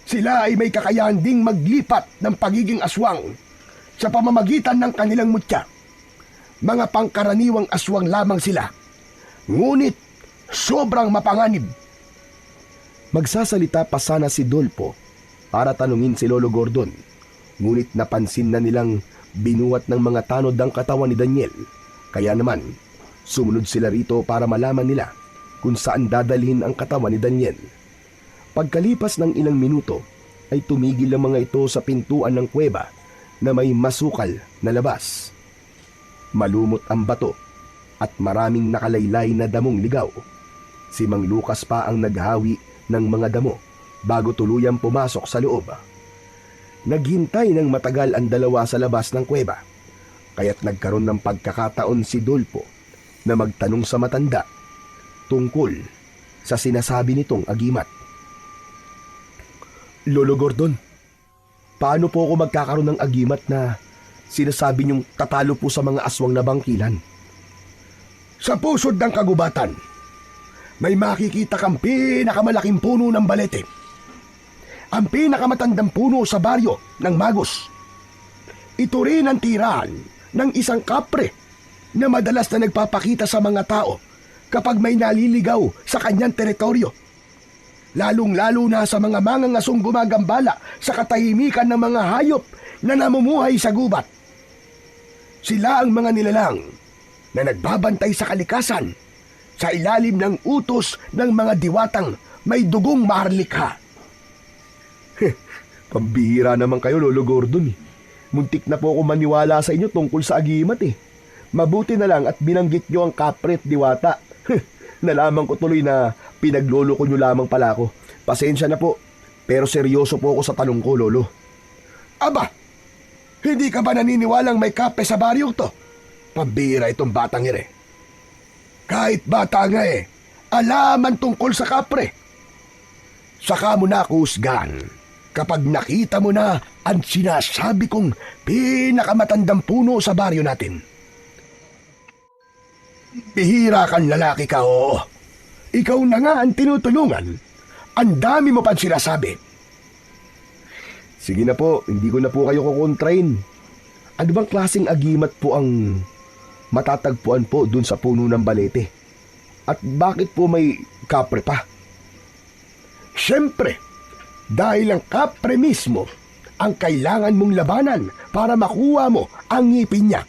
Sila ay may kakayahan ding maglipat ng pagiging aswang sa pamamagitan ng kanilang mutya. Mga pangkaraniwang aswang lamang sila. Ngunit sobrang mapanganib. Magsasalita pa sana si Dolpo para tanungin si Lolo Gordon. Ngunit napansin na nilang binuhat ng mga tanod ang katawan ni Daniel. Kaya naman, sumunod sila rito para malaman nila kung saan dadalhin ang katawan ni Daniel. Pagkalipas ng ilang minuto, ay tumigil ang mga ito sa pintuan ng kuweba na may masukal na labas. Malumot ang bato at maraming nakalaylay na damong ligaw. Si Mang Lucas pa ang naghawi ng mga damo bago tuluyang pumasok sa loob. Naghintay ng matagal ang dalawa sa labas ng kuweba, kaya't nagkaroon ng pagkakataon si Dolpo na magtanong sa matanda tungkol sa sinasabi nitong agimat. Lolo Gordon, paano po ako magkakaroon ng agimat na sinasabi niyong tatalo po sa mga aswang na bangkilan? Sa pusod ng kagubatan, may makikita kang pinakamalaking puno ng balete. Ang pinakamatandang puno sa baryo ng Magos. Ito rin ang tirahan ng isang kapre na madalas na nagpapakita sa mga tao kapag may naliligaw sa kanyang teritoryo. Lalong-lalo na sa mga mangangasong gumagambala sa katahimikan ng mga hayop na namumuhay sa gubat. Sila ang mga nilalang na nagbabantay sa kalikasan sa ilalim ng utos ng mga diwatang may dugong maharlikha. Pambihira naman kayo, Lolo Gordon. Muntik na po ako maniwala sa inyo tungkol sa agimat eh. Mabuti na lang at binanggit nyo ang kapre at diwata. Nalaman ko tuloy na pinaglolo ko nyo lamang pala ako. Pasensya na po, pero seryoso po ako sa tanong ko, Lolo. Aba, hindi ka ba naniniwalang may kape sa baryong to? Pambira itong batang ire. Kahit bata nga alaman tungkol sa kapre. Saka mo na kusgan kapag nakita mo na ang sinasabi kong pinakamatandang puno sa baryo natin. Bihira kang lalaki ka, oo. Ikaw na nga ang tinutulungan. Ang dami mo pang sinasabi. Sige na po, hindi ko na po kayo kukontrain. Ano bang klaseng agimat po ang matatagpuan po dun sa puno ng balete? At bakit po may kapre pa? Siyempre, dahil ang kapre mismo ang kailangan mong labanan para makuha mo ang ngipin niya.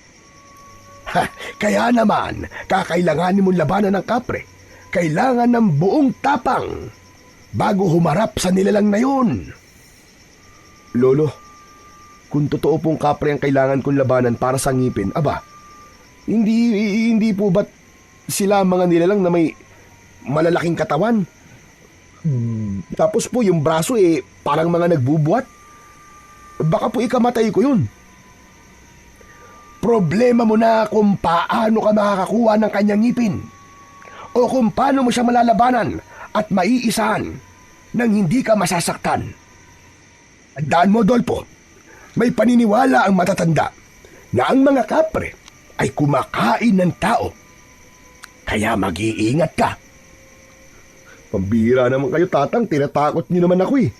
Kaya naman, kakailanganin mong labanan ng kapre. Kailangan ng buong tapang bago humarap sa nilalang na yun. Lolo, kung totoo pong kapre ang kailangan kong labanan para sa ngipin, aba, hindi po ba't sila mga nilalang na may malalaking katawan? Tapos po yung braso parang mga nagbubuhat. Baka po ikamatay ko yun. Problema mo na kung paano ka makakakuha ng kanyang ngipin o kung paano mo siya malalabanan at maiisahan nang hindi ka masasaktan. Tandaan mo, Dolpo, may paniniwala ang matatanda na ang mga kapre ay kumakain ng tao. Kaya mag-iingat ka. Pambihira naman kayo, Tatang. Tinatakot niyo naman ako eh.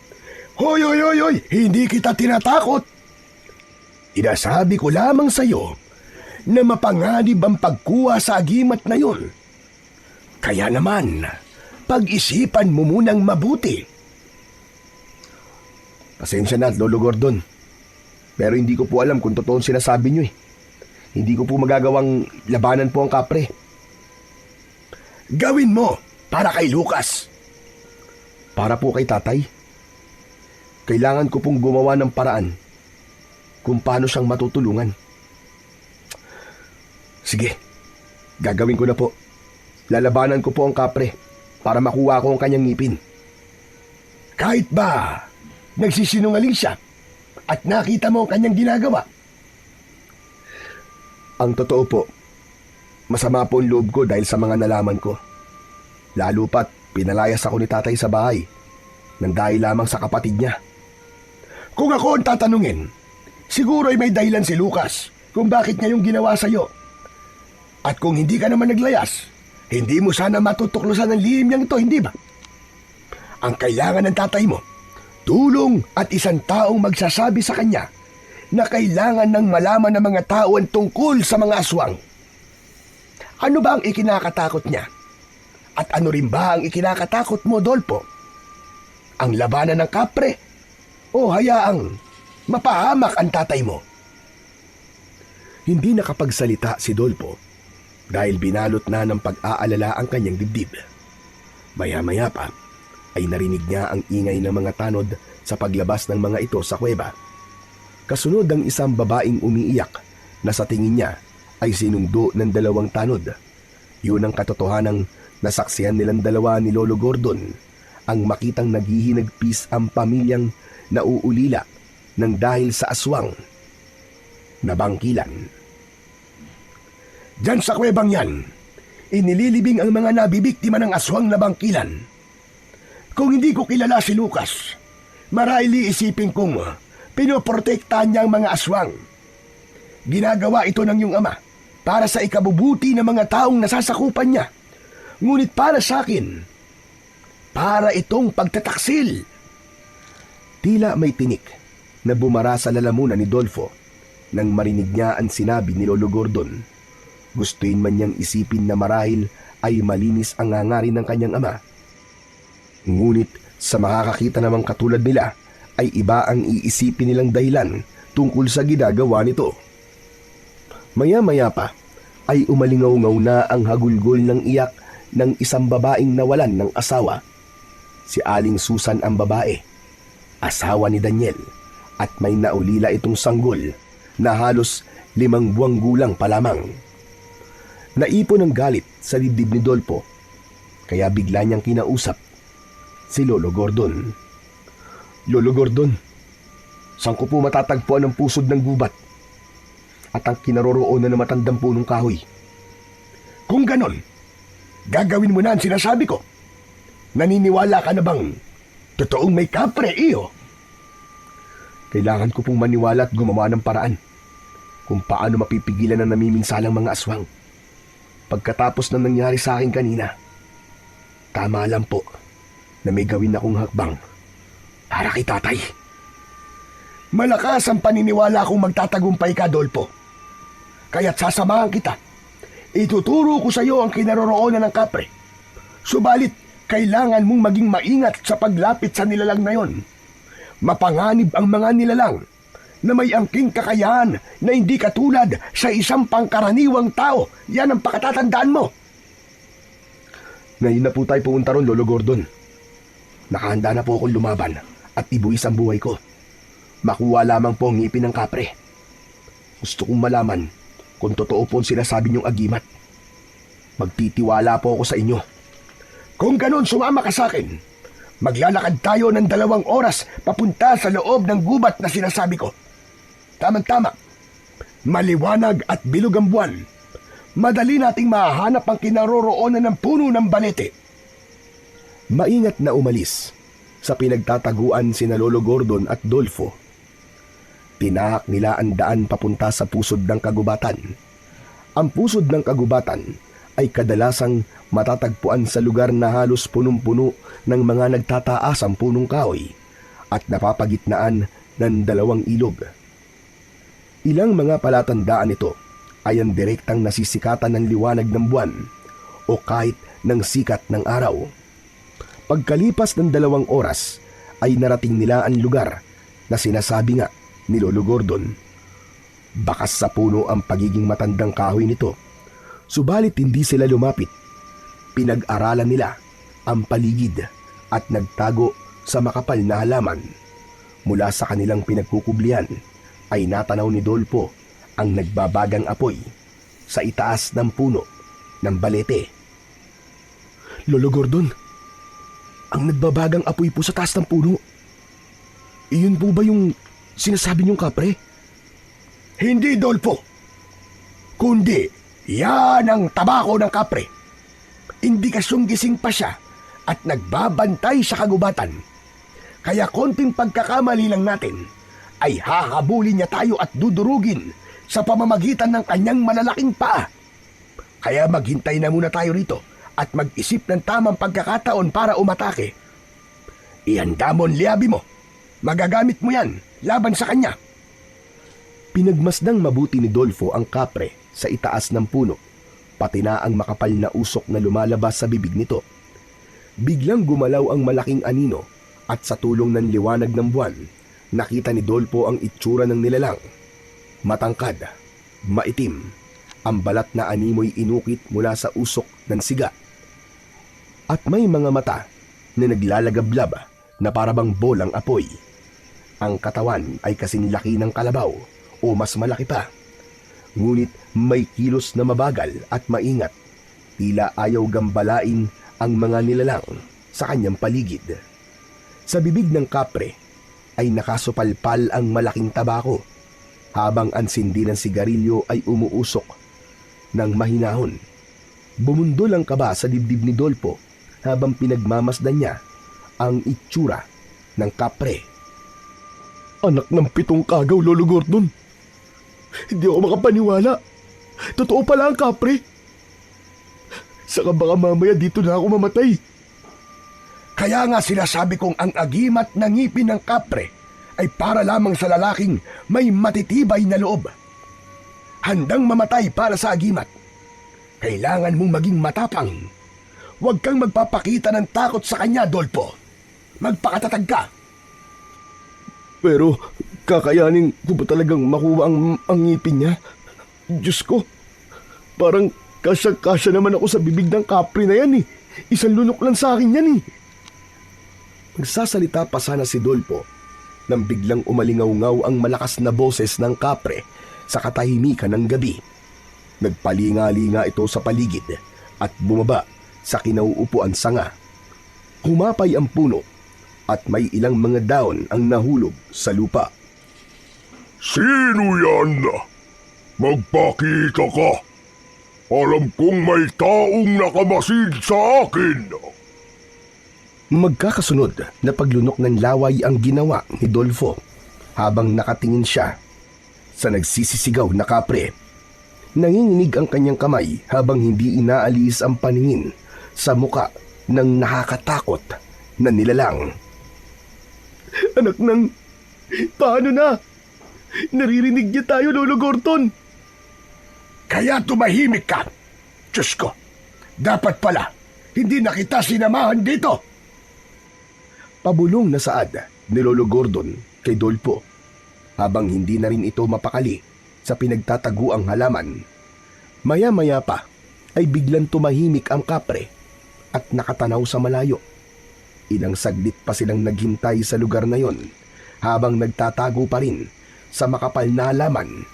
Hoy, hoy, hoy, hoy! Hindi kita tinatakot. Inasabi ko lamang sa'yo na mapanganib ang pagkuha sa agimat na yun. Kaya naman, pag-isipan mo munang mabuti. Pasensya na, Lolo Gordon. Pero hindi ko po alam kung totoo ang sinasabi niyo eh. Hindi ko po magagawang labanan po ang kapre. Gawin mo para kay Lucas. Para po kay tatay. Kailangan ko pong gumawa ng paraan kung paano siyang matutulungan. Sige, gagawin ko na po. Lalabanan ko po ang kapre para makuha ko ang kanyang ngipin. Kahit ba nagsisinungaling siya at nakita mo ang kanyang ginagawa? Ang totoo po, masama po ang loob ko dahil sa mga nalaman ko. Lalo pat pinalayas ako ni tatay sa bahay nang dahil lamang sa kapatid niya. Kung ako ang tatanungin, siguro ay may dahilan si Lucas kung bakit niya yung ginawa sa'yo. At kung hindi ka naman naglayas, hindi mo sana matutuklosan ng lihim niyang ito, hindi ba? Ang kailangan ng tatay mo, tulong at isang taong magsasabi sa kanya na kailangan ng malaman ng mga tao ang tungkol sa mga aswang. Ano ba ang ikinakatakot niya? At ano rin ba ang ikinakatakot mo, Dolpo? Ang labanan ng kapre? O hayaang mapahamak ang tatay mo? Hindi nakapagsalita si Dolpo dahil binalot na ng pag-aalala ang kanyang dibdib. Maya-maya pa ay narinig niya ang ingay ng mga tanod sa paglabas ng mga ito sa kuweba. Kasunod ang isang babaeng umiiyak na sa tingin niya ay sinundo ng dalawang tanod. Yun ang katotohanang nasaksihan nilang dalawa ni Lolo Gordon, ang makitang naghihinagpis ang pamilyang nauulila ng dahil sa aswang na bangkilan. Diyan sa kuwebang yan, inililibing ang mga nabibiktima ng aswang na bangkilan. Kung hindi ko kilala si Lucas, marahil iisipin kong pinoprotektahan niya ang mga aswang. Ginagawa ito ng iyong ama para sa ikabubuti ng mga taong nasasakupan niya. Ngunit para sa akin, para itong pagtataksil. Tila may tinik na bumara sa lalamunan ni Dolfo nang marinig niya ang sinabi ni Lolo Gordon. Gustuin man niyang isipin na marahil ay malinis ang ngangari ng kanyang ama. Ngunit sa makakakita namang katulad nila ay iba ang iisipin nilang dahilan tungkol sa ginagawa nito. Maya-maya pa ay umalingaw-ngaw na ang hagulgol ng iyak ng isang babaeng nawalan ng asawa. Si Aling Susan ang babae, asawa ni Daniel, at may naulila itong sanggol na halos 5 buwang gulang pa lamang. Naipon ang galit sa dibdib ni Dolpo, kaya bigla niyang kinausap si Lolo Gordon. Lolo Gordon, saan ko po matatagpuan ang pusod ng gubat at ang kinaroroonan ng matandang punong kahoy? Kung ganon, gagawin mo na ang sinasabi ko. Naniniwala ka na bang totoong may kapre, iyo? Kailangan ko pong maniwala at gumawa ng paraan kung paano mapipigilan ang namiminsalang mga aswang. Pagkatapos ng nangyari sa akin kanina, tama lang po na may gawin akong hakbang para kay tatay. Malakas ang paniniwala kong magtatagumpay ka, Dolpo. Kaya't sasamahan kita. Ituturo ko sa iyo ang kinaroroonan ng kapre. Subalit, kailangan mong maging maingat sa paglapit sa nilalang na yon. Mapanganib ang mga nilalang na may angking kakayahan na hindi katulad sa isang pangkaraniwang tao. Yan ang pakatatandaan mo. Ngayon na po tayo pumunta ron, Lolo Gordon. Nakahanda na po akong lumaban at ibuwis ang buhay ko. Makuha lamang po ang ngipin ng kapre. Gusto kong malaman kung totoo po ang sinasabi niyong agimat. Magtitiwala po ako sa inyo. Kung ganon, sumama ka sa akin. Maglalakad tayo ng 2 oras papunta sa loob ng gubat na sinasabi ko. Tamang-tama. Maliwanag at bilog ang buwan. Madali nating mahanap ang kinaroroonan ng puno ng balete. Maingat na umalis sa pinagtataguan sina Lolo Gordon at Dolfo. Tinahak nila ang daan papunta sa pusod ng kagubatan. Ang pusod ng kagubatan ay kadalasang matatagpuan sa lugar na halos punong-puno ng mga nagtataasang punong kahoy at napapagitnaan ng 2 ilog. Ilang mga palatandaan ito ay ang direktang nasisikatan ng liwanag ng buwan o kahit ng sikat ng araw. Pagkalipas ng 2 oras ay narating nila ang lugar na sinasabi nga ni Lolo Gordon. Bakas sa puno ang pagiging matandang kahoy nito, subalit hindi sila lumapit. Pinag-aralan nila ang paligid at nagtago sa makapal na halaman. Mula sa kanilang pinagkukublian ay natanaw ni Dolpo ang nagbabagang apoy sa itaas ng puno ng balete. Lolo Gordon, ang nagbabagang apoy po sa taas ng puno, iyon po ba yung sinasabi niyong kapre? Hindi, Dolpo. Kundi, yan ang tabako ng kapre. Indikasyong gising pa siya at nagbabantay sa kagubatan. Kaya konting pagkakamali lang natin ay hahabulin niya tayo at dudurugin sa pamamagitan ng kanyang malalaking paa. Kaya maghintay na muna tayo rito at mag-isip ng tamang pagkakataon para umatake. Ihanda mo ang liabi mo. Magagamit mo yan laban sa kanya. Pinagmasdang mabuti ni Dolfo ang kapre sa itaas ng puno, pati na ang makapal na usok na lumalabas sa bibig nito. Biglang gumalaw ang malaking anino at sa tulong ng liwanag ng buwan, nakita ni Dolfo ang itsura ng nilalang. Matangkad, maitim, ang balat na animoy inukit mula sa usok ng siga. At may mga mata na naglalagablab na parabang bolang apoy. Ang katawan ay kasing laki ng kalabaw o mas malaki pa. Ngunit may kilos na mabagal at maingat. Tila ayaw gambalain ang mga nilalang sa kanyang paligid. Sa bibig ng kapre ay nakasupalpal ang malaking tabako, habang ang sindi ng sigarilyo ay umuusok ng mahinahon. Bumundol ang kaba sa dibdib ni Dolpo habang pinagmamasdan niya ang itsura ng kapre. Anak ng 7 kagaw, Lolo Gordon. Hindi ako makapaniwala. Totoo pala ang kapre. Saka baka mamaya dito na ako mamatay. Kaya nga sinasabi kong ang agimat na ngipin ng kapre ay para lamang sa lalaking may matitibay na loob. Handang mamatay para sa agimat. Kailangan mong maging matapang. Huwag kang magpapakita ng takot sa kanya, Dolpo. Magpakatatag ka. Pero kakayanin ko ba talagang makuha ang ngipin niya? Diyos ko, parang kasya naman ako sa bibig ng kapre na yan eh. Isang lunok lang sa akin yan eh. Nagsasalita pa sana si Dolpo nang biglang umalingaw-ngaw ang malakas na boses ng kapre sa katahimikan ng gabi. Nagpalinga-linga ito sa paligid at bumaba sa kinauupuan sanga. Humapay ang puno at may ilang mga daon ang nahulog sa lupa. Sino yan? Magpakita ka. Alam kong may taong nakamasid sa akin. Magkakasunod na paglunok ng laway ang ginawa ni Dolfo habang nakatingin siya sa nagsisisigaw na kapre. Nanginginig ang kanyang kamay habang hindi inaalis ang paningin sa muka ng nakakatakot na nilalang. Anak ng... Paano na? Naririnig niya tayo, Lolo Gordon. Kaya tumahimik ka. Diyos ko, dapat pala hindi na kita sinamahan dito. Pabulong na saad ni Lolo Gordon kay Dolpo habang hindi na rin ito mapakali sa pinagtataguang halaman. Maya-maya pa ay biglang tumahimik ang kapre at nakatanaw sa malayo. Ilang saglit pa silang naghintay sa lugar na yon habang nagtatago pa rin sa makapal na halaman.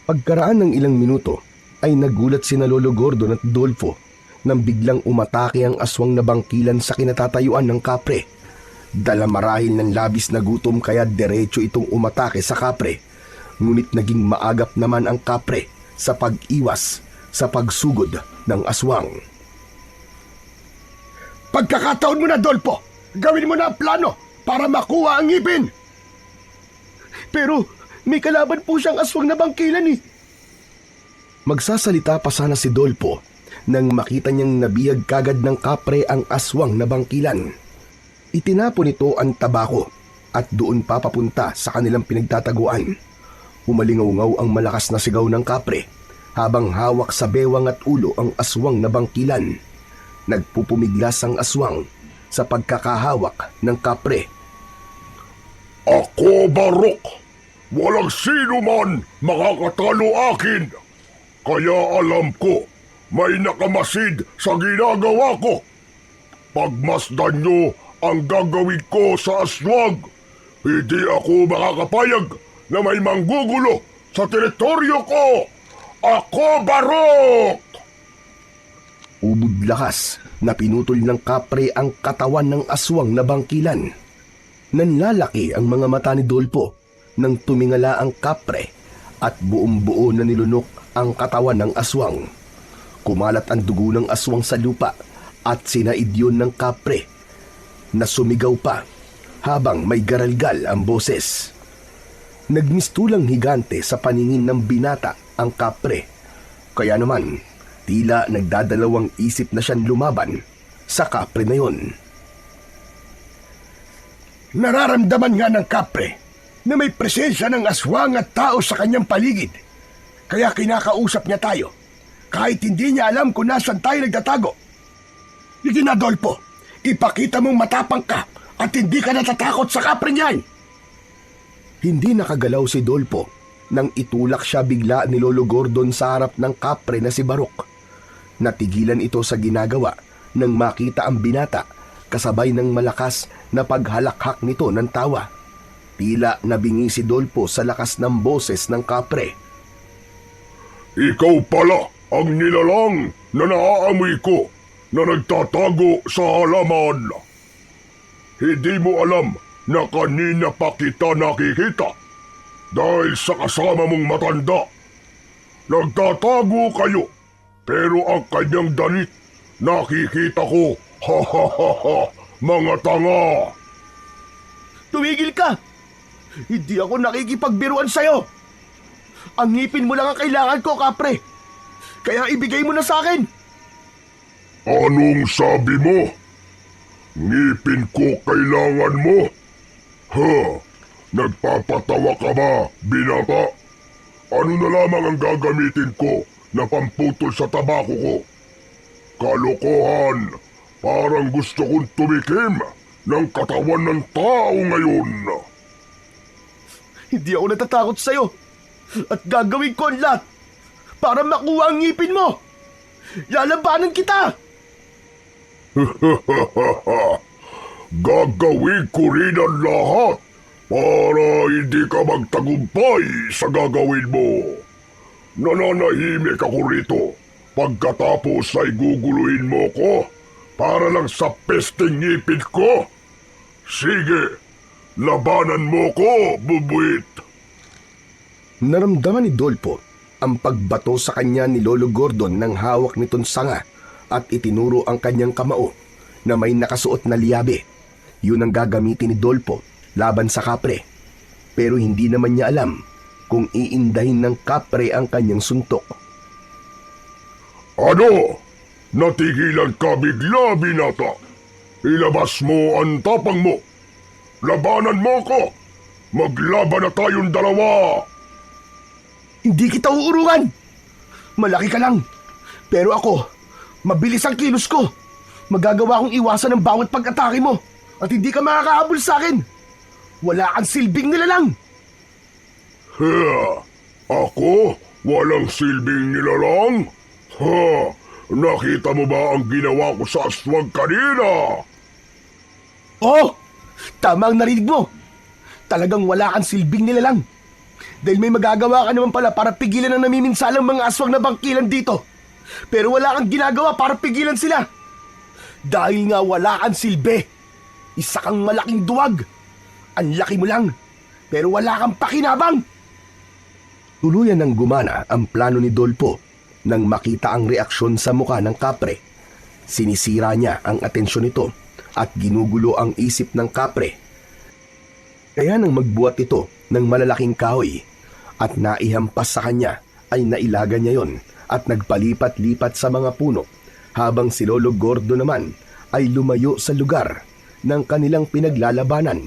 Pagkaraan ng ilang minuto ay nagulat sina Lolo Gordon at Dolfo nang biglang umatake ang aswang na bangkilan sa kinatatayuan ng kapre. Dala marahil ng labis na gutom kaya diretso itong umatake sa kapre. Ngunit naging maagap naman ang kapre sa pag-iwas sa pagsugod ng aswang. Pagkakataon mo na, Dolpo. Gawin mo na ang plano para makuha ang ngipin. Pero may kalaban po siyang aswang na bangkilan eh. Magsasalita pa sana si Dolpo nang makita niyang nabihag kagad ng kapre ang aswang na bangkilan. Itinapon nito ang tabako at doon papapunta sa kanilang pinagtataguan. Umalingaw-ngaw ang malakas na sigaw ng kapre habang hawak sa bewang at ulo ang aswang na bangkilan. Nagpupumiglas ang aswang sa pagkakahawak ng kapre. Ako, Barok. Walang sino man makakatalo akin. Kaya alam ko, may nakamasid sa ginagawa ko. Pagmasdan nyo ang gagawin ko sa aswang. Hindi ako makakapayag na may manggugulo sa teritoryo ko. Ako, Barok! Ubod lakas na pinutol ng kapre ang katawan ng aswang na bangkilan. Nanlalaki ang mga mata ni Dolpo nang tumingala ang kapre at buong-buo na nilunok ang katawan ng aswang. Kumalat ang dugo ng aswang sa lupa at sinaid yun ng kapre na sumigaw pa habang may garalgal ang boses. Nagmistulang higante sa paningin ng binata ang kapre. Kaya naman, tila nagdadalawang isip na siyang lumaban sa kapre na yon. Nararamdaman nga ng kapre na may presensya ng aswang at tao sa kanyang paligid. Kaya kinakausap niya tayo kahit hindi niya alam kung nasan tayo nagtatago. Sige na, Dolpo, ipakita mong matapang ka at hindi ka natatakot sa kapre niyan. Hindi nakagalaw si Dolpo nang itulak siya bigla ni Lolo Gordon sa harap ng kapre na si Barok. Natigilan ito sa ginagawa nang makita ang binata kasabay ng malakas na paghalakhak nito ng tawa. Tila nabingi si Dolpo sa lakas ng boses ng kapre. Ikaw pala ang nilalang na naaamoy ko na nagtatago sa halaman. Hindi mo alam na kanina pa kita nakikita dahil sa kasama mong matanda. Nagtatago kayo Pero ang kanyang danit, nakikita ko. Ha ha ha ha! Mga tanga! Tumigil ka! Hindi ako nakikipagbiruan sa'yo! Ang ngipin mo lang ang kailangan ko, kapre! Kaya ibigay mo na sa akin! Anong sabi mo? Ngipin ko kailangan mo? Ha? Nagpapatawa ka ba, binata? Ano na lamang ang gagamitin ko na pamputol sa tabako ko? Kalokohan! Parang gusto kong tumikim ng katawan ng tao ngayon. Hindi ako natatakot sa'yo! At gagawin ko ang lahat para makuha ang ngipin mo! Lalabanan kita! Gagawin ko rin ang lahat para hindi ka magtagumpay sa gagawin mo. Nananahimik ako rito. Pagkatapos ay guguluhin mo ko para lang sa pesteng ngipin ko. Sige, labanan mo ko, bubuit. Naramdaman ni Dolpo ang pagbato sa kanya ni Lolo Gordon ng hawak nitong sanga at itinuro ang kanyang kamao na may nakasuot na liyabe. Yun ang gagamitin ni Dolpo laban sa kapre. Pero hindi naman niya alam kung iindahin ng kapre ang kanyang suntok. Ano? Natigilan ka bigla, binata. Ilabas mo ang tapang mo. Labanan mo ko. Maglaban na tayong dalawa. Hindi kita uurungan! Malaki ka lang. Pero ako, mabilis ang kilos ko. Magagawa kong iwasan ang bawat pag-atake mo at hindi ka makakahabol sa akin. Wala kang silbing nilalang. Ako? Walang silbing nilalang? Nakita mo ba ang ginawa ko sa aswang kanina? Oh! Tama ang narinig mo. Talagang wala kang silbing nilalang. Dahil may magagawa ka naman pala para pigilan ang namiminsalang mga aswang na bangkilan dito. Pero wala kang ginagawa para pigilan sila. Dahil nga wala kang silbi. Isa kang malaking duwag. Ang laki mo lang. Pero wala kang pakinabang. Tuluyan ng gumana ang plano ni Dolpo nang makita ang reaksyon sa mukha ng kapre. Sinisira niya ang atensyon nito at ginugulo ang isip ng kapre. Kaya nang magbuhat ito ng malalaking kahoy at naihampas sa kanya ay nailaga niya yon at nagpalipat-lipat sa mga puno habang si Lolo Gordo naman ay lumayo sa lugar ng kanilang pinaglalabanan.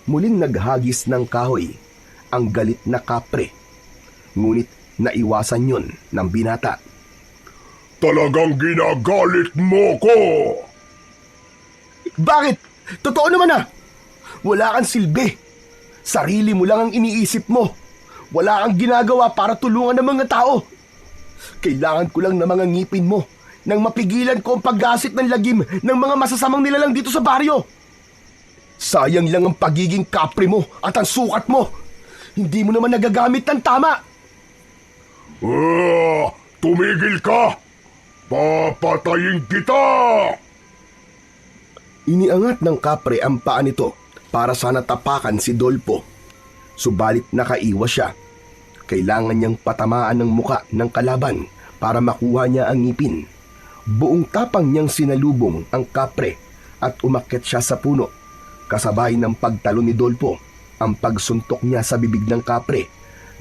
Muling naghagis ng kahoy ang galit na kapre, ngunit naiwasan yon ng binata. Talagang ginagalit mo ko! Bakit? Totoo naman ah! Wala kang silbi. Sarili mo lang ang iniisip mo. Wala kang ginagawa para tulungan ng mga tao. Kailangan ko lang ng mga ngipin mo nang mapigilan ko ang paggasik ng lagim ng mga masasamang nilalang dito sa baryo. Sayang lang ang pagiging kapre mo at ang sukat mo. Hindi mo naman nagagamit ng tama. Tumigil ka! Papatayin kita! Iniangat ng kapre ang paa nito para sana tapakan si Dolpo. Subalit nakaiwas siya. Kailangan niyang patamaan ng muka ng kalaban para makuha niya ang ngipin. Buong tapang niyang sinalubong ang kapre at umakyat siya sa puno. Kasabay ng pagtalo ni Dolpo ang pagsuntok niya sa bibig ng kapre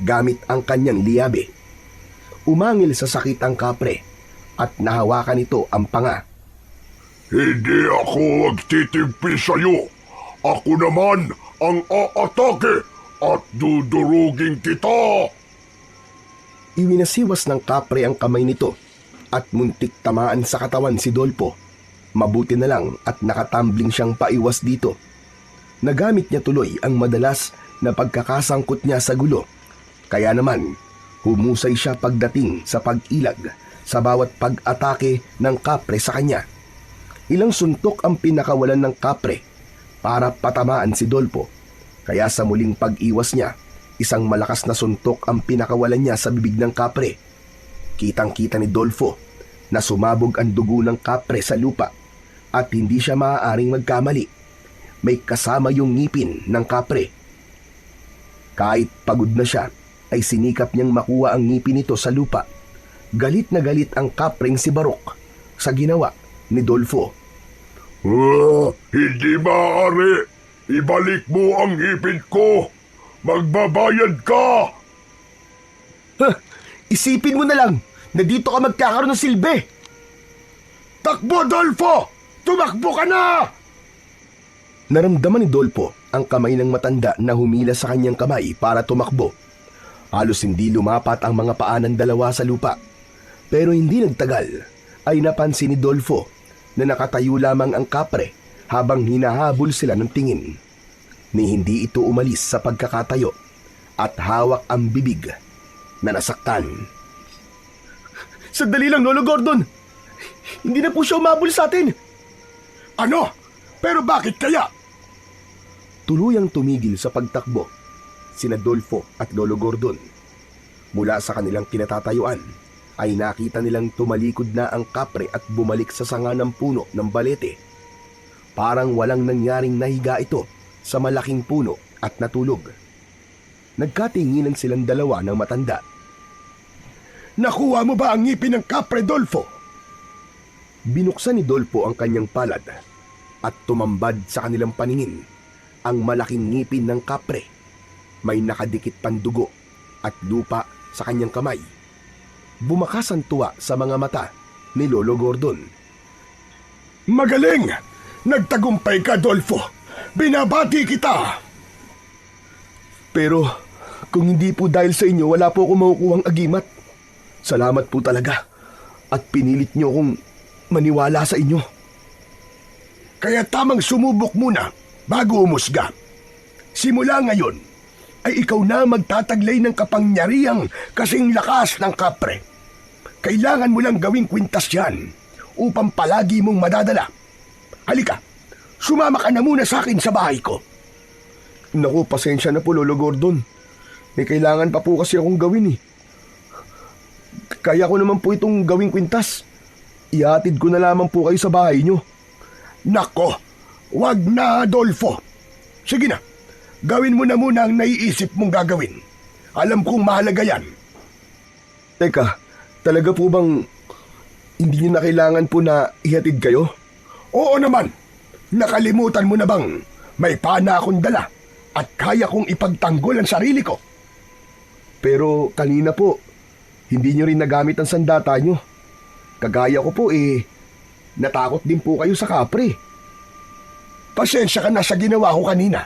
gamit ang kanyang liyabe. Umangil sa sakit ang kapre at nahawakan nito ang panga. Hindi ako magtitigpi sa'yo. Ako naman ang aatake at dudurugin kita. Iwinasiwas ng kapre ang kamay nito at muntik tamaan sa katawan si Dolpo. Mabuti na lang at nakatambling siyang paiwas dito. Nagamit niya tuloy ang madalas na pagkakasangkot niya sa gulo. Kaya naman, humusay siya pagdating sa pag-ilag sa bawat pag-atake ng kapre sa kanya. Ilang suntok ang pinakawalan ng kapre para patamaan si Dolpo. Kaya sa muling pag-iwas niya, isang malakas na suntok ang pinakawalan niya sa bibig ng kapre. Kitang-kita ni Dolfo na sumabog ang dugo ng kapre sa lupa at hindi siya maaaring magkamali. May kasama yung ngipin ng kapre. Kahit pagod na siya, ay sinikap niyang makuha ang ngipin nito sa lupa. Galit na galit ang kapring si Barok sa ginawa ni Dolfo. Hindi maaari. Ibalik mo ang ngipin ko. Magbabayad ka. Isipin mo na lang na dito ka magkakaroon ng silbi. Takbo, Dolfo! Tumakbo ka na! Naramdaman ni Dolfo ang kamay ng matanda na humila sa kanyang kamay para tumakbo. Halos hindi lumapat ang mga paa ng dalawa sa lupa. Pero hindi nagtagal ay napansin ni Dolfo na nakatayo lamang ang kapre habang hinahabol sila ng tingin. Ni hindi ito umalis sa pagkakatayo at hawak ang bibig na nasaktan. Sandali lang, Lolo Gordon! Hindi na po siya umabol sa atin! Ano? Pero bakit kaya? Tuluyang tumigil sa pagtakbo sina Dolfo at Lolo Gordon. Mula sa kanilang kinatatayuan ay nakita nilang tumalikod na ang kapre at bumalik sa sanga ng puno ng balete. Parang walang nangyaring nahiga ito sa malaking puno at natulog. Nagkatinginan silang dalawa ng matanda. Nakuha mo ba ang ngipin ng kapre, Dolfo? Binuksan ni Dolfo ang kanyang palad at tumambad sa kanilang paningin ang malaking ngipin ng kapre. May nakadikit pang dugo at lupa sa kanyang kamay. Bumakas ang tuwa sa mga mata ni Lolo Gordon. Magaling! Nagtagumpay ka, Dolfo! Binabati kita! Pero kung hindi po dahil sa inyo, wala po akong makukuhang agimat. Salamat po talaga at pinilit niyo akong maniwala sa inyo. Kaya tamang sumubok muna bago umusga. Simula ngayon ay ikaw na magtataglay ng kapangyarihang kasing lakas ng kapre. Kailangan mo lang gawing kwintas yan upang palagi mong madadala. Halika, sumama ka na muna sa akin sa bahay ko. Naku, pasensya na po, Lolo Gordon. May kailangan pa po kasi akong gawin eh. Kaya ko naman po itong gawing kwintas. Ihatid ko na lamang po kayo sa bahay nyo. Nako, wag na, Adolfo. Sige na, gawin mo na muna ang naiisip mong gagawin. Alam kong mahalaga yan. Teka, talaga po bang hindi nyo na kailangan po na ihatid kayo? Oo naman. Nakalimutan mo na bang may pana akong dala at kaya kong ipagtanggol ang sarili ko? Pero kanina po, hindi nyo rin nagamit ang sandata nyo. Kagaya ko po natakot din po kayo sa kapre. Pasensya ka na sa ginawa ko kanina.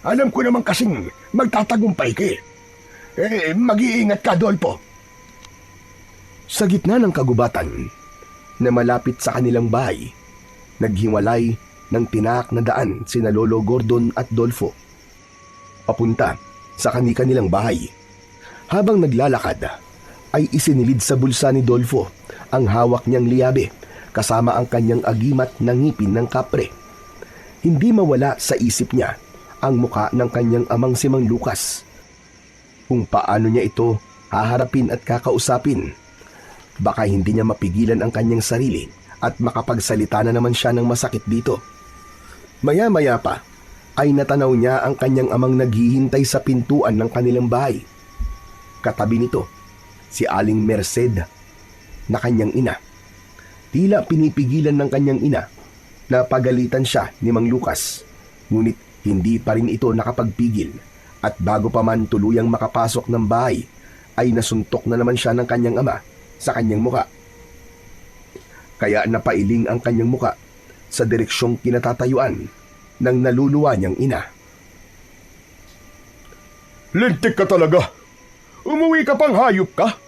Alam ko naman kasing magtatagumpay ka eh. Mag-iingat ka, Dolfo. Sa gitna ng kagubatan na malapit sa kanilang bahay, naghiwalay ng tinaak na daan sina Lolo Gordon at Dolfo. Papunta sa kanilang bahay. Habang naglalakad, ay isinilid sa bulsa ni Dolfo ang hawak niyang liyabe kasama ang kanyang agimat na ngipin ng kapre. Hindi mawala sa isip niya ang muka ng kanyang amang si Mang Lucas. Kung paano niya ito haharapin at kakausapin. Baka hindi niya mapigilan ang kanyang sarili at makapagsalita na naman siya ng masakit dito. Maya-maya pa ay natanaw niya ang kanyang amang naghihintay sa pintuan ng kanilang bahay. Katabi nito, si Aling Merced na kanyang ina. Tila pinipigilan ng kanyang ina na pagalitan siya ni Mang Lucas. Ngunit hindi pa rin ito nakapagpigil at bago pa man tuluyang makapasok ng bahay ay nasuntok na naman siya ng kanyang ama sa kanyang muka. Kaya napailing ang kanyang muka sa direksyong kinatatayuan ng naluluwa niyang ina. Lintik ka talaga. Umuwi ka pang hayop ka.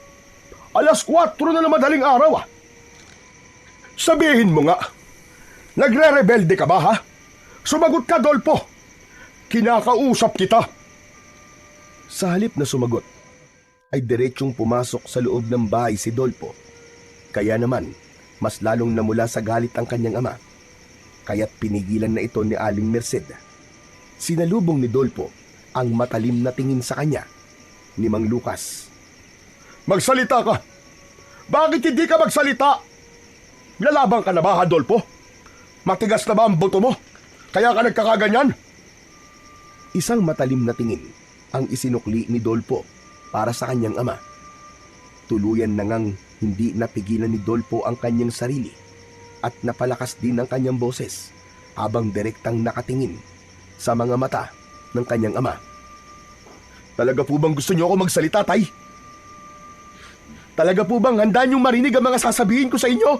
4:00 na ng madaling araw. Sabihin mo nga, nagre-rebelde ka ba ha? Sumagot ka, Dolfo. Kinakausap kita. Sa halip na sumagot, ay diretsyong pumasok sa loob ng bahay si Dolfo. Kaya naman, mas lalong namula sa galit ang kanyang ama. Kaya't pinigilan na ito ni Aling Merced. Sinalubong ni Dolfo ang matalim na tingin sa kanya ni Mang Lucas. Magsalita ka. Bakit hindi ka magsalita? Lalabang ka na ba, Adolfo? Matigas na ba ang buto mo? Kaya ka nagkakaganyan? Isang matalim na tingin ang isinukli ni Dolfo para sa kanyang ama. Tuluyan na ngang hindi napigilan ni Dolpo ang kanyang sarili at napalakas din ang kanyang boses habang direktang nakatingin sa mga mata ng kanyang ama. Talaga po bang gusto niyo ako magsalita, Tay? Talaga po bang handa niyong marinig ang mga sasabihin ko sa inyo?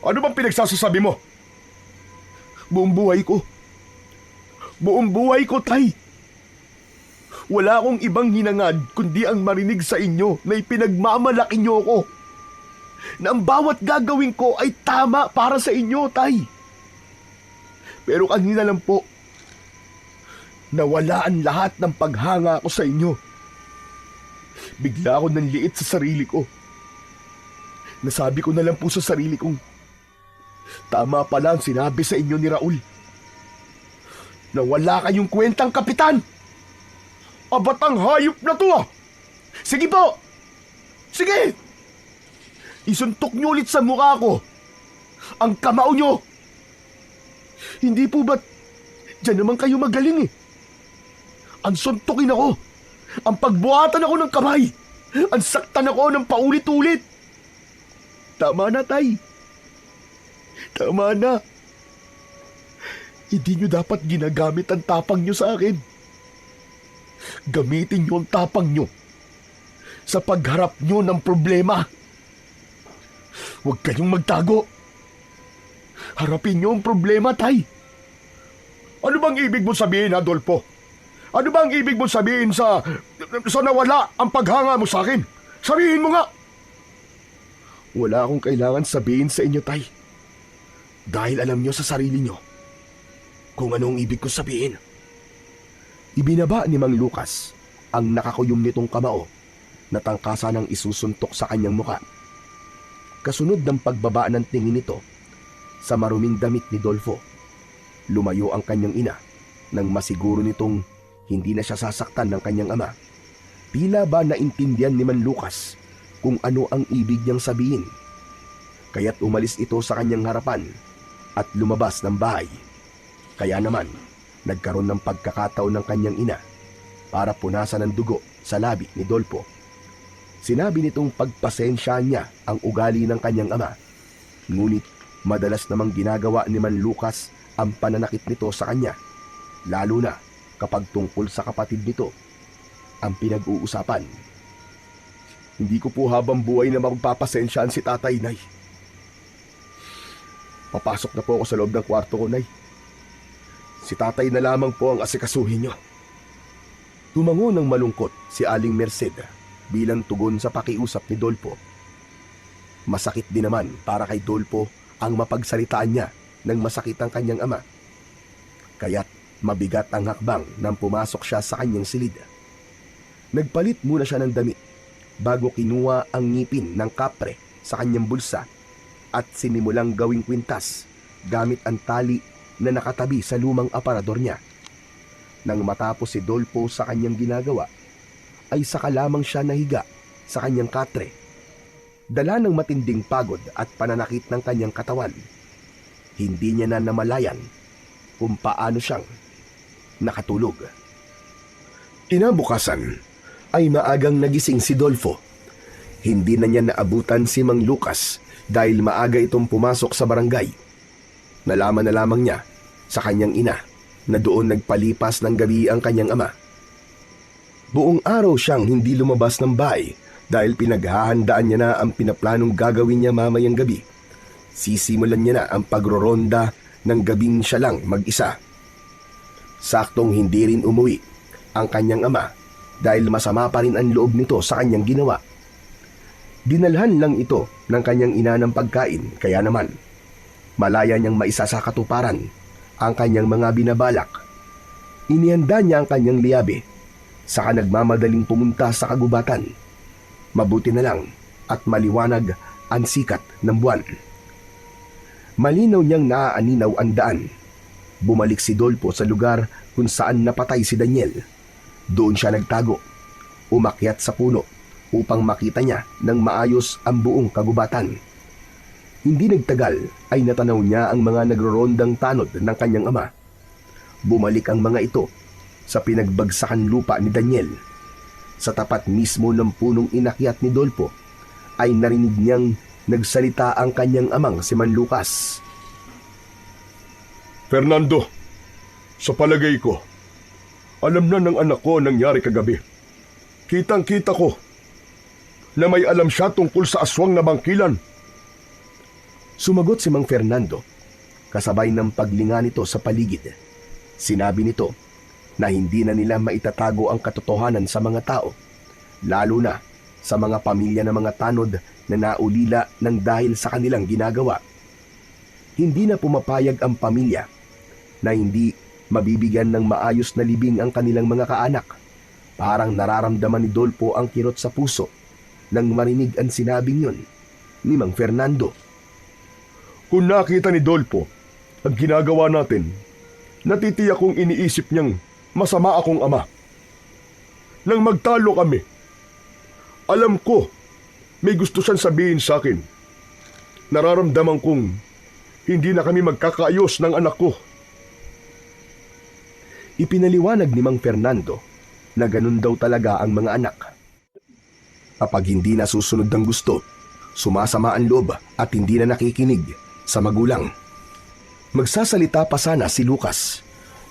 Ano bang pinagsasasabi mo? Buong buhay ko. Buong buhay ko, Tay. Wala akong ibang hinangad kundi ang marinig sa inyo na ipinagmamalaki niyo ako. Na ang bawat gagawin ko ay tama para sa inyo, Tay. Pero kanina lang po, nawala ang lahat ng paghanga ko sa inyo. Bigla ako nanliit sa sarili ko. Nasabi ko na lang po sa sarili kong, tama pala ang sinabi sa inyo ni Raul. Na wala kayong kwentang kapitan. Abatang hayop na to ah! Sige po! Sige! Isuntok niyo ulit sa mukha ko ang kamao niyo. Hindi po ba't diyan naman kayo magaling eh? Ang suntukin ako, ang pagbuhatan ako ng kamay, ang saktan ako ng paulit-ulit. Tama na, Tay. Tama na. Hindi niyo dapat ginagamit ang tapang niyo sa akin. Gamitin niyo ang tapang niyo sa pagharap niyo ng problema. Huwag kayong magtago. Harapin niyo ang problema, Tay. Ano bang ibig mo sabihin, Adolfo? Ano bang ibig mo sabihin sa nawala ang paghanga mo sa akin? Sabihin mo nga! Wala akong kailangan sabihin sa inyo, Tay. Dahil alam niyo sa sarili niyo kung anong ibig ko sabihin. Ibinaba ni Mang Lucas ang nakakuyom nitong kamao na tangkasa ng isusuntok sa kanyang muka. Kasunod ng pagbaba ng tingin nito sa maruming damit ni Dolfo, lumayo ang kanyang ina nang masiguro nitong hindi na siya sasaktan ng kanyang ama. Tila ba naintindihan ni Mang Lucas kung ano ang ibig niyang sabihin? Kaya't umalis ito sa kanyang harapan at lumabas ng bahay. Kaya naman, nagkaroon ng pagkakataon ng kanyang ina para punasan ng dugo sa labi ni Dolpo. Sinabi nitong pagpasensya niya ang ugali ng kanyang ama. Ngunit madalas namang ginagawa ni Man Lucas ang pananakit nito sa kanya, lalo na kapag tungkol sa kapatid nito ang pinag-uusapan. Hindi ko po habang buhay na magpapasensyaan si Tatay, Nay. Papasok na po ako sa loob ng kwarto ko, Nay. Si Tatay na lamang po ang asikasuhin niyo. Tumango ng malungkot si Aling Merced bilang tugon sa pakiusap ni Dolpo. Masakit din naman para kay Dolpo ang mapagsalitaan niya nang masakit ang kanyang ama. Kaya't mabigat ang hakbang nang pumasok siya sa kanyang silid. Nagpalit muna siya ng damit bago kinuha ang ngipin ng kapre sa kanyang bulsa at sinimulang gawing kwintas gamit ang tali na nakatabi sa lumang aparador niya. Nang matapos si Dolpo sa kanyang ginagawa, ay saka lamang siya nahiga sa kanyang katre. Dala ng matinding pagod at pananakit ng kanyang katawan, hindi niya na namalayan kung paano siyang nakatulog. Kinabukasan ay maagang nagising si Dolfo. Hindi na niya naabutan si Mang Lucas dahil maaga itong pumasok sa barangay. Nalaman na lamang niya sa kanyang ina na doon nagpalipas ng gabi ang kanyang ama. Buong araw siyang hindi lumabas ng bahay dahil pinaghahandaan niya na ang pinaplanong gagawin niya mamayang gabi. Sisimulan niya na ang pagroronda ng gabing siya lang mag-isa. Saktong hindi rin umuwi ang kanyang ama dahil masama pa rin ang loob nito sa kanyang ginawa. Dinalhan lang ito ng kanyang ina ng pagkain, kaya naman malaya niyang maisa sa katuparan ang kanyang mga binabalak. Inihanda niya ang kanyang liyabe, saka nagmamadaling pumunta sa kagubatan. Mabuti na lang at maliwanag ang sikat ng buwan. Malinaw niyang naaaninaw ang daan. Bumalik si Dolpo sa lugar kung saan napatay si Daniel. Doon siya nagtago, umakyat sa puno upang makita niya ng maayos ang buong kagubatan. Hindi nagtagal ay natanaw niya ang mga nagrorondang tanod ng kanyang ama. Bumalik ang mga ito sa pinagbagsakan lupa ni Daniel. sa tapat mismo ng punong inakyat ni Dolpo, ay narinig niyang nagsalita ang kanyang amang si Man Lucas. Fernando, sa palagay ko, alam na ng anak ko ang nangyari kagabi. Kitang-kita ko na may alam siya tungkol sa aswang na bangkilan. Sumagot si Mang Fernando, kasabay ng paglinga nito sa paligid. Sinabi nito na hindi na nila maitatago ang katotohanan sa mga tao, lalo na sa mga pamilya ng mga tanod na naulila ng dahil sa kanilang ginagawa. Hindi na pumapayag ang pamilya na hindi mabibigyan ng maayos na libing ang kanilang mga kaanak. Parang nararamdaman ni Dolpo ang kirot sa puso nang marinig ang sinabing yun ni Mang Fernando. Kung nakita ni Dolpo ang ginagawa natin, natitiyak kong iniisip niyang masama akong ama. Nang magtalo kami, alam ko may gusto siyang sabihin sa akin. Nararamdaman kong hindi na kami magkakaayos ng anak ko. Ipinaliwanag ni Mang Fernando na ganun daw talaga ang mga anak. Kapag hindi nasusunod ng gusto, sumasama ang loob at hindi na nakikinig sa magulang. Magsasalita pa sana si Lucas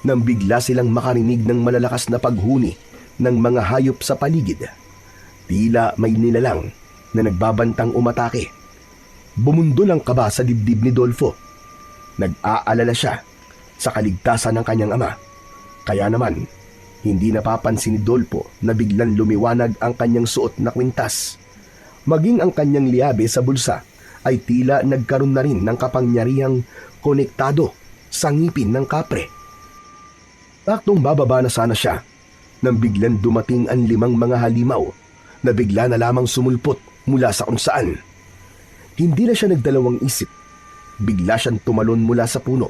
nang bigla silang makarinig ng malalakas na paghuni ng mga hayop sa paligid. Tila may nilalang na nagbabantang umatake. Bumundol ang kaba sa dibdib ni Dolfo. Nag-aalala siya sa kaligtasan ng kanyang ama. Kaya naman, hindi napapansin ni Dolfo na biglang lumiwanag ang kanyang suot na kwintas. Maging ang kanyang liabe sa bulsa ay tila nagkaroon na rin ng kapangyarihang konektado sa ngipin ng kapre. Taktong bababa na sana siya nang biglang dumating ang 5 mga halimaw na bigla na lamang sumulpot mula sa kung saan. Hindi na siya nagdalawang isip. Bigla siyang tumalon mula sa puno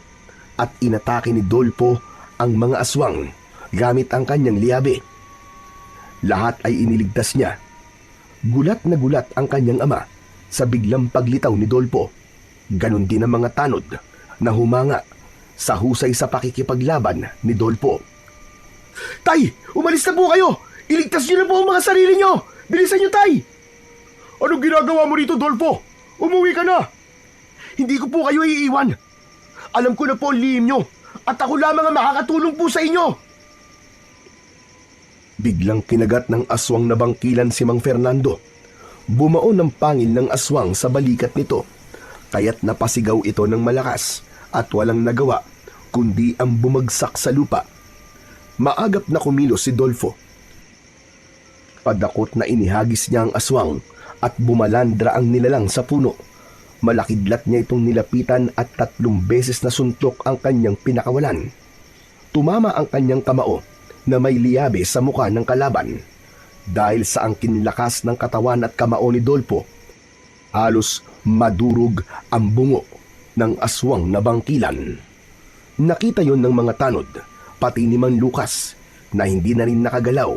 at inatake ni Dolpo ang mga aswang gamit ang kanyang liabe. Lahat ay iniligtas niya. Gulat na gulat ang kanyang ama sa biglang paglitaw ni Dolpo. Ganon din ang mga tanod na humanga sa husay sa pakikipaglaban ni Dolpo. Tay! Umalis na po kayo! Iligtas niyo na po ang mga sarili niyo! Bilisan niyo, Tay! Anong ginagawa mo rito, Dolfo? Umuwi ka na! Hindi ko po kayo iiwan. Alam ko na po ang lihim niyo at ako lamang ang makakatulong po sa inyo. Biglang kinagat ng aswang na bangkilan si Mang Fernando. Bumaon ng pangil ng aswang sa balikat nito, kaya't napasigaw ito ng malakas at walang nagawa kundi ang bumagsak sa lupa. Maagap na kumilos si Dolfo. Padakot na inihagis niya ang aswang at bumalandra ang nilalang sa puno. Malakidlat niya itong nilapitan at 3 beses na suntok ang kanyang pinakawalan. Tumama ang kanyang kamao na may liabe sa mukha ng kalaban. Dahil sa angkin lakas ng katawan at kamao ni Dolpo, halos madurog ang bungo ng aswang na bangkilan. Nakita yon ng mga tanod, pati ni Mang Lucas, na hindi na rin nakagalaw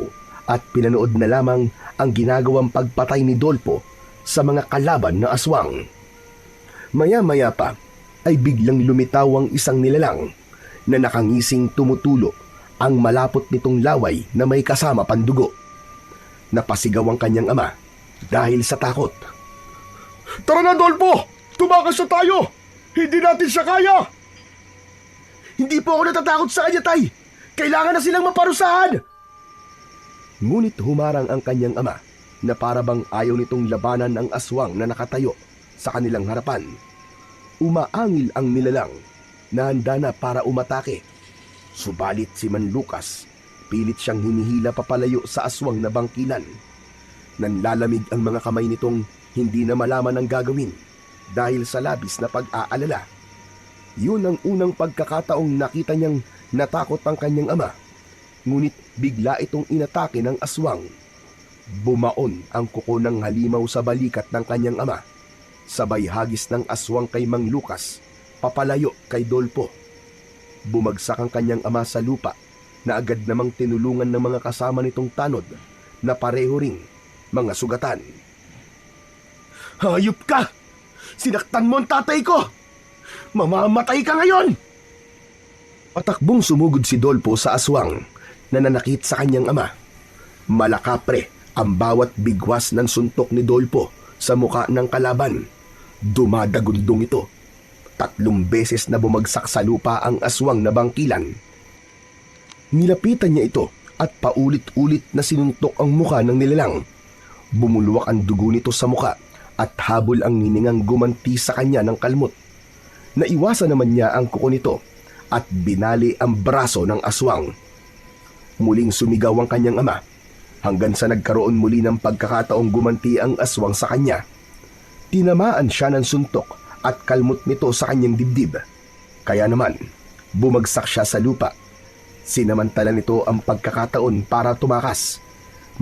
at pinanood na lamang ang ginagawang pagpatay ni Dolpo sa mga kalaban na aswang. Maya-maya pa ay biglang lumitaw ang isang nilalang na nakangising tumutulo ang malapot nitong laway na may kasama pandugo. Napasigaw ang kanyang ama dahil sa takot. Tara na, Dolfo! Tumakas na tayo! Hindi natin siya kaya! Hindi po ako natatakot sa kanya, Tay! Kailangan na silang maparusahan! Ngunit humarang ang kanyang ama na parabang ayaw nitong labanan ang aswang na nakatayo sa kanilang harapan. Umaangil ang nilalang na handa na para umatake. Subalit si Man Lucas, pilit siyang hinihila papalayo sa aswang na bangkilan. Nanlalamig ang mga kamay nitong hindi na malaman ang gagawin dahil sa labis na pag-aalala. Yun ang unang pagkakataong nakita niyang natakot ang kanyang ama. Ngunit bigla itong inatake ng aswang. Bumaon ang kuko ng halimaw sa balikat ng kanyang ama. Sabay hagis ng aswang kay Mang Lucas, papalayo kay Dolpo. Bumagsak ang kanyang ama sa lupa na agad namang tinulungan ng mga kasama nitong tanod na pareho ring mga sugatan. Hayop ka! Sinaktan mo ang tatay ko! Mamamatay ka ngayon! Patakbong sumugod si Dolpo sa aswang na nanakit sa kanyang ama. Malakapre Ang bawat bigwas ng suntok ni Dolpo sa muka ng kalaban, dumadagundong ito. 3 beses na bumagsak sa lupa ang aswang na bangkilan. Nilapitan niya ito at paulit-ulit na sinuntok ang muka ng nilalang. Bumulwak ang dugo nito sa muka at habol ang hiningang gumanti sa kanya ng kalmot. Naiwasan naman niya ang kuko nito at binali ang braso ng aswang. Muling sumigaw ang kanyang ama hanggang sa nagkaroon muli ng pagkakataong gumanti ang aswang sa kanya. Tinamaan siya ng suntok at kalmot nito sa kanyang dibdib. Kaya naman, bumagsak siya sa lupa. Sinamantala nito ang pagkakataon para tumakas.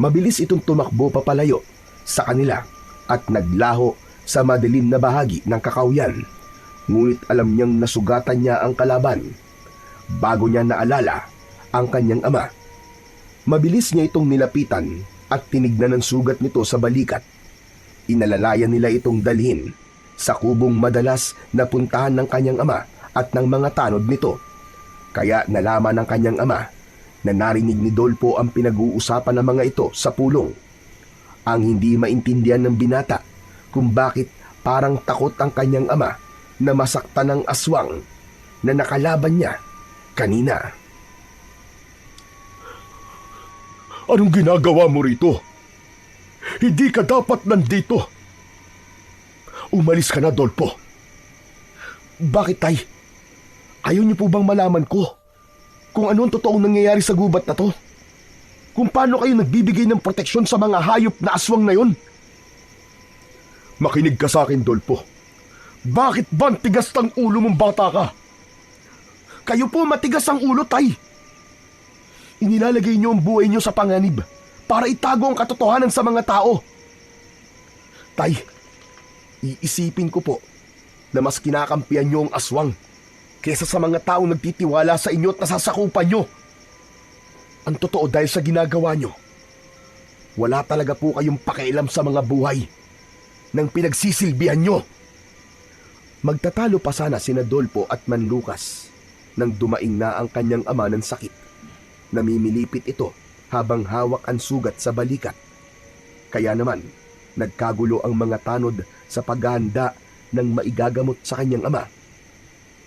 Mabilis itong tumakbo papalayo sa kanila at naglaho sa madilim na bahagi ng kakawyan. Ngunit alam niyang nasugatan niya ang kalaban. Bago niya naalala ang kanyang ama, mabilis niya itong nilapitan at tinignan ang sugat nito sa balikat. Inalalayan nila itong dalhin sa kubong madalas na puntahan ng kanyang ama at ng mga tanod nito. Kaya nalaman ng kanyang ama na narinig ni Dolpo ang pinag-uusapan ng mga ito sa pulong. Ang hindi maintindihan ng binata kung bakit parang takot ang kanyang ama na masaktan ng aswang na nakalaban niya kanina. Anong ginagawa mo rito? Hindi ka dapat nandito. Umalis ka na, Dolpo. Bakit, tay? Ayaw niyo po bang malaman ko kung ano ang totoong nangyayari sa gubat na to? Kung paano kayo nagbibigay ng proteksyon sa mga hayop na aswang na yon? Makinig ka sa akin, Dolpo. Bakit ba ang tigas ng ulo mong bata ka? Kayo po matigas ang ulo, tay. Inilalagay niyo ang buhay niyo sa panganib para itago ang katotohanan sa mga tao. Tay, iisipin ko po na mas kinakampihan niyo ang aswang kesa sa mga taong nagtitiwala sa inyo at nasasakupan niyo. Ang totoo, dahil sa ginagawa niyo, wala talaga po kayong pakialam sa mga buhay ng pinagsisilbihan niyo. Magtatalo pa sana sina Dolpo at Manlukas nang dumaing na ang kanyang ama ng sakit. Namimilipit ito habang hawak ang sugat sa balikat. Kaya naman, nagkagulo ang mga tanod sa paghahanda ng maigagamot sa kanyang ama.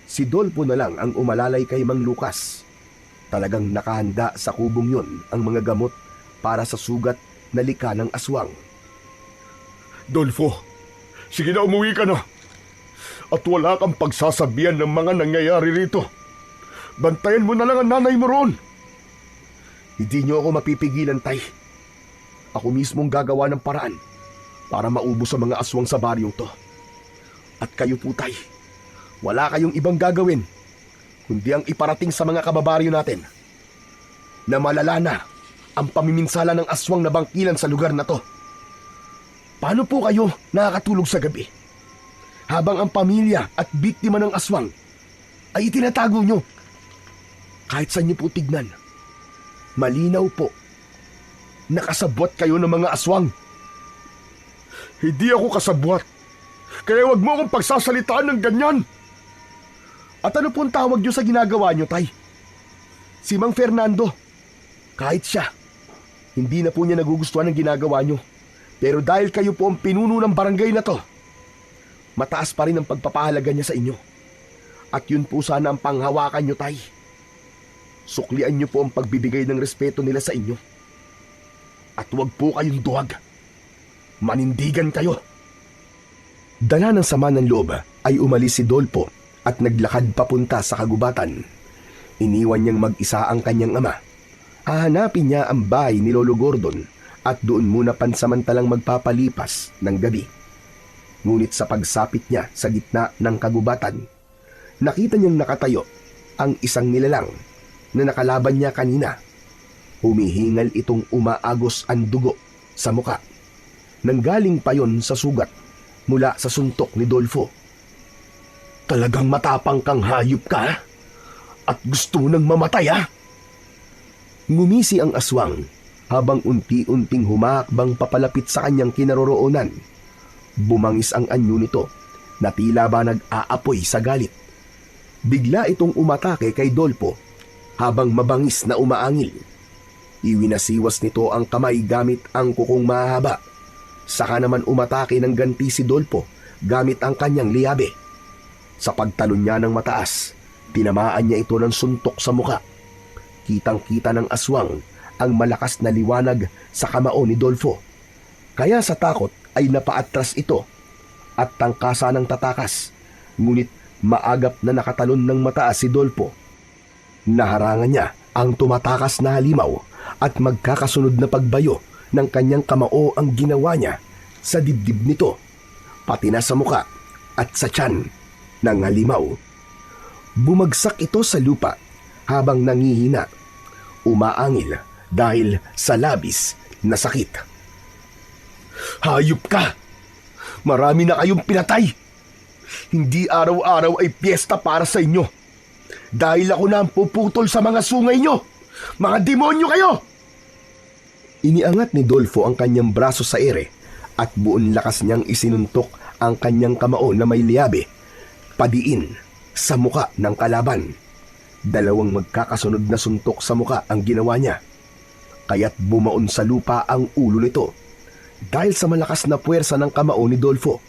Si Dolpo na lang ang umalalay kay Mang Lucas. Talagang nakahanda sa kubong yun ang mga gamot para sa sugat na lika ng aswang. Dolfo, sige na, umuwi ka na. At wala kang pagsasabihan ng mga nangyayari rito. Bantayan mo na lang ang nanay mo roon. Hindi niyo ako mapipigilan, tay. Ako mismong gagawa ng paraan para maubos ang mga aswang sa baryong to. At kayo po, tay, wala kayong ibang gagawin kundi ang iparating sa mga kababaryo natin na malala na ang pamiminsala ng aswang na bangkilan sa lugar na to. Paano po kayo nakakatulog sa gabi habang ang pamilya at biktima ng aswang ay itinatago nyo? Kahit saan nyo po tignan, malinaw po, nakasabwat kayo ng mga aswang. Hindi ako kasabwat, kaya wag mo akong pagsasalitaan ng ganyan. At ano pong tawag nyo sa ginagawa nyo, tay? Si Mang Fernando. Kahit siya, hindi na po niya nagugustuhan ng ginagawa nyo. Pero dahil kayo po ang pinuno ng barangay na to, mataas pa rin ang pagpapahalaga niya sa inyo. At yun po sana ang panghawakan nyo, tay. Suklian nyo po ang pagbibigay ng respeto nila sa inyo. At huwag po kayong duwag. Manindigan kayo. Dala ng sama ng loob ay umalis si Dolpo at naglakad papunta sa kagubatan. Iniwan niyang mag-isa ang kanyang ama. Hahanapin niya ang bahay ni Lolo Gordon at doon muna pansamantalang magpapalipas ng gabi. Ngunit sa pagsapit niya sa gitna ng kagubatan, nakita niyang nakatayo ang isang nilalang na nakalaban niya kanina. Humihingal itong umaagos ang dugo sa muka. Nanggaling pa yon sa sugat mula sa suntok ni Dolfo. Talagang matapang kang hayop ka at gusto mo nang mamatay, ha? Ngumisi ang aswang habang unti-unting humakbang papalapit sa kanyang kinaroroonan. Bumangis ang anyo nito na tila ba nag-aapoy sa galit. Bigla itong umatake kay Dolpo habang mabangis na umaangil. Iwinasiwas nito ang kamay gamit ang kukong mahaba. Saka naman umatake ng ganti si Dolpo gamit ang kanyang liabe. Sa pagtalon niya ng mataas, tinamaan niya ito ng suntok sa muka. Kitang-kita ng aswang ang malakas na liwanag sa kamao ni Dolfo. Kaya sa takot ay napaatras ito at tangkasa ng tatakas. Ngunit maagap na nakatalon ng mataas si Dolpo. Naharangan niya ang tumatakas na halimaw at magkakasunod na pagbayo ng kanyang kamao ang ginawa niya sa dibdib nito, pati na sa muka at sa tiyan ng halimaw. Bumagsak ito sa lupa habang nangihina, umaangil dahil sa labis na sakit. Hayop ka! Marami na kayong pinatay! Hindi araw-araw ay piyesta para sa inyo. Dahil ako na ang puputol sa mga sungay nyo! Mga demonyo kayo! Iniangat ni Dolfo ang kanyang braso sa ere at buong lakas niyang isinuntok ang kanyang kamao na may liabe, padiin sa muka ng kalaban. Dalawang magkakasunod na suntok sa muka ang ginawa niya, kaya't bumaon sa lupa ang ulo nito dahil sa malakas na puwersa ng kamao ni Dolfo.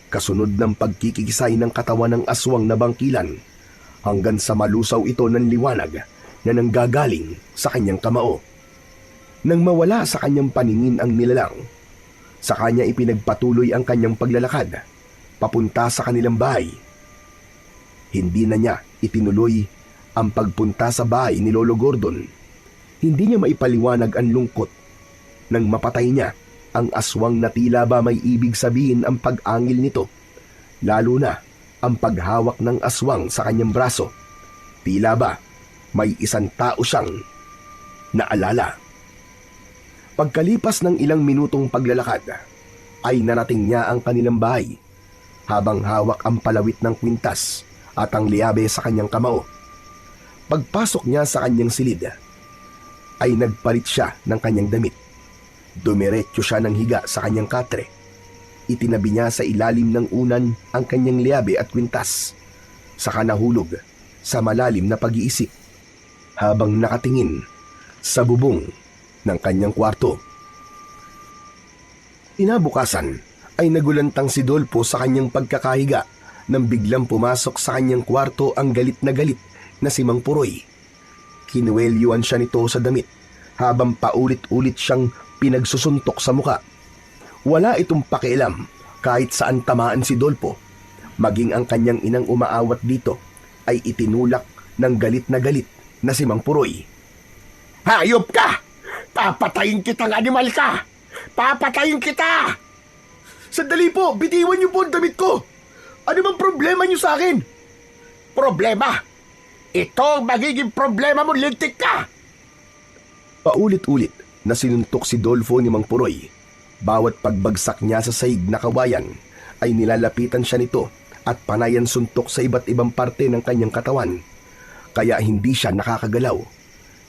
Kasunod ng pagkikisay ng katawan ng aswang na bangkilan hanggang sa malusaw ito ng liwanag na nanggagaling sa kanyang kamao. Nang mawala sa kanyang paningin ang nilalang, sa kanya ipinagpatuloy ang kanyang paglalakad papunta sa kanilang bahay. Hindi na niya itinuloy ang pagpunta sa bahay ni Lolo Gordon. Hindi niya maipaliwanag ang lungkot nang mapatay niya ang aswang na tila ba may ibig sabihin ang pag-angil nito, lalo na ang paghawak ng aswang sa kanyang braso. Tila ba may isang tao siyang naalala. Pagkalipas ng ilang minutong paglalakad, ay narating niya ang kanilang bahay habang hawak ang palawit ng kwintas at ang liabe sa kanyang kamao. Pagpasok niya sa kanyang silid, ay nagpalit siya ng kanyang damit. Dumiretso siya ng higa sa kanyang katre. Itinabi niya sa ilalim ng unan ang kanyang liabe at kwintas. Saka nahulog sa malalim na pag-iisip habang nakatingin sa bubong ng kanyang kwarto. Inabukasan ay nagulantang si Dolpo sa kanyang pagkakahiga nang biglang pumasok sa kanyang kwarto ang galit na si Mang Puroy. Kinuwelyuan siya nito sa damit habang paulit-ulit siyang pinagsusuntok sa muka. Wala itong pakialam kahit saan tamaan si Dolpo. Maging ang kanyang inang umaawat dito ay itinulak ng galit na si Mang Puroy. Hayop ka! Papatayin kitang animal ka! Papatayin kita! Sandali po! Bitiwan niyo po ang damit ko! Ano bang problema niyo sa akin? Problema? Ito ang magiging problema mo, lintik ka! Paulit-ulit na sinuntok si Dolfo ni Mang Puroy. Bawat pagbagsak niya sa saig na kawayan ay nilalapitan siya nito at panayan suntok sa iba't ibang parte ng kanyang katawan. Kaya hindi siya nakakagalaw,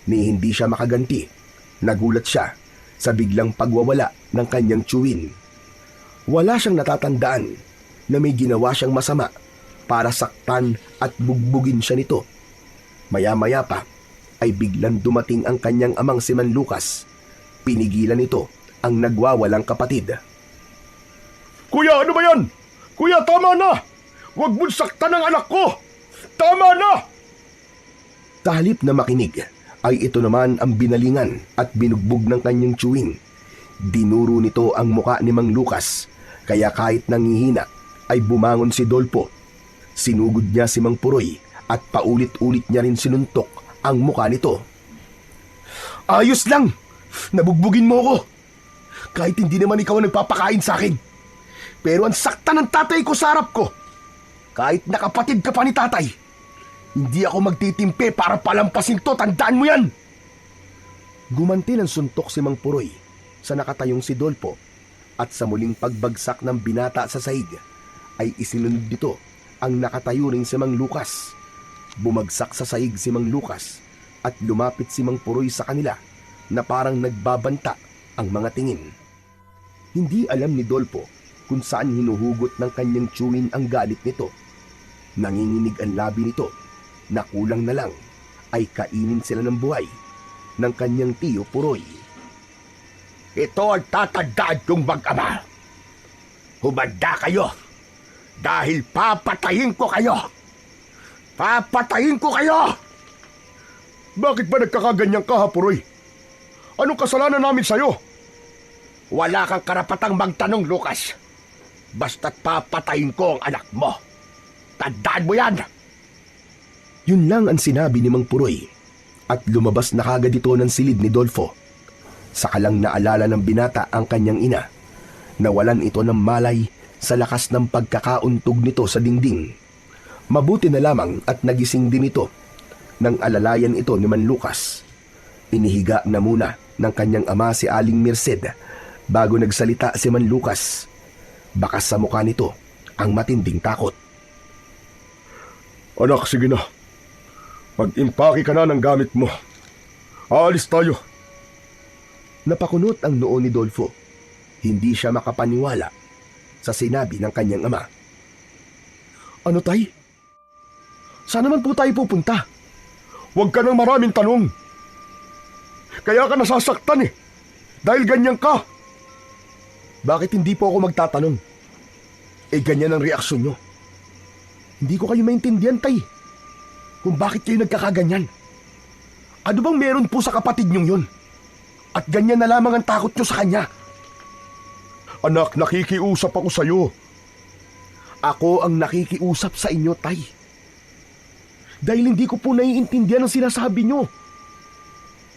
ni hindi siya makaganti. Nagulat siya sa biglang pagwawala ng kanyang tiyuhin. Wala siyang natatandaan na may ginawa siyang masama para saktan at bugbugin siya nito. Maya-maya pa ay biglang dumating ang kanyang amang si Man Lucas. Pinigilan nito ang nagwawalang kapatid. Kuya, ano ba yan? Kuya, tama na! Huwag mo saktan ang anak ko! Tama na! Sa halip na makinig, ay ito naman ang binalingan at binugbog ng kanyang tiyuhin. Dinuro nito ang muka ni Mang Lucas, kaya kahit nangihina ay bumangon si Dolpo. Sinugod niya si Mang Puroy at paulit-ulit niya rin sinuntok ang muka nito. Ayos lang! Nabugbugin mo ako! Kahit hindi naman ikaw ang nagpapakain sa akin. Pero ang sakta ng tatay ko sa harap ko. Kahit nakapatid ka pa ni tatay, hindi ako magtitimpe para palampasin to, tandaan mo yan! Gumanti ng suntok si Mang Puroy sa nakatayong si Dolpo at sa muling pagbagsak ng binata sa sahig ay isinunod nito ang nakatayo rin si Mang Lucas. Bumagsak sa sahig si Mang Lucas at lumapit si Mang Puroy sa kanila na parang nagbabanta ang mga tingin. Hindi alam ni Dolpo kung saan hinuhugot ng kanyang tiyuhin ang galit nito. Nanginginig ang labi nito na kulang na lang ay kainin sila ng buhay. ng kanyang tiyo Puroy. Ito ang tatandaan yung mag-ama. Humanda kayo dahil papatayin ko kayo. Papatayin ko kayo! Bakit ba nagkakaganyan ka, ha, Puroy? Anong kasalanan namin sa'yo? Wala kang karapatang magtanong, Lucas. Basta't papatayin ko ang anak mo. Tandaan mo yan! Yun lang ang sinabi ni Mang Puroy at lumabas na kagad ito ng silid ni Dolfo. Saka lang naalala ng binata ang kanyang ina. Nawalan ito ng malay sa lakas ng pagkakauntog nito sa dingding. Mabuti na lamang at nagising din ito nang alalayan ito ni Man Lucas. Inihiga na muna ng kanyang ama si Aling Merced bago nagsalita si Man Lucas. Bakas sa mukha nito ang matinding takot. Anak, sige na. Mag-impake ka na ng gamit mo. Aalis tayo. Napakunot ang noo ni Dolfo. Hindi siya makapaniwala sa sinabi ng kanyang ama. Ano, tay? Saan naman po tayo pupunta? Huwag ka ng maraming tanong. Kaya ka nasasaktan eh. Dahil ganyan ka. Bakit hindi po ako magtatanong? Ganyan ang reaksyon nyo. Hindi ko kayo maintindihan, tay. Kung bakit kayo nagkakaganyan. Ano bang meron po sa kapatid nyong yun? At ganyan na lamang ang takot nyo sa kanya. Anak, nakikiusap ako sa'yo. Ako ang nakikiusap sa inyo, tay. Dahil hindi ko po naiintindihan ang sinasabi nyo.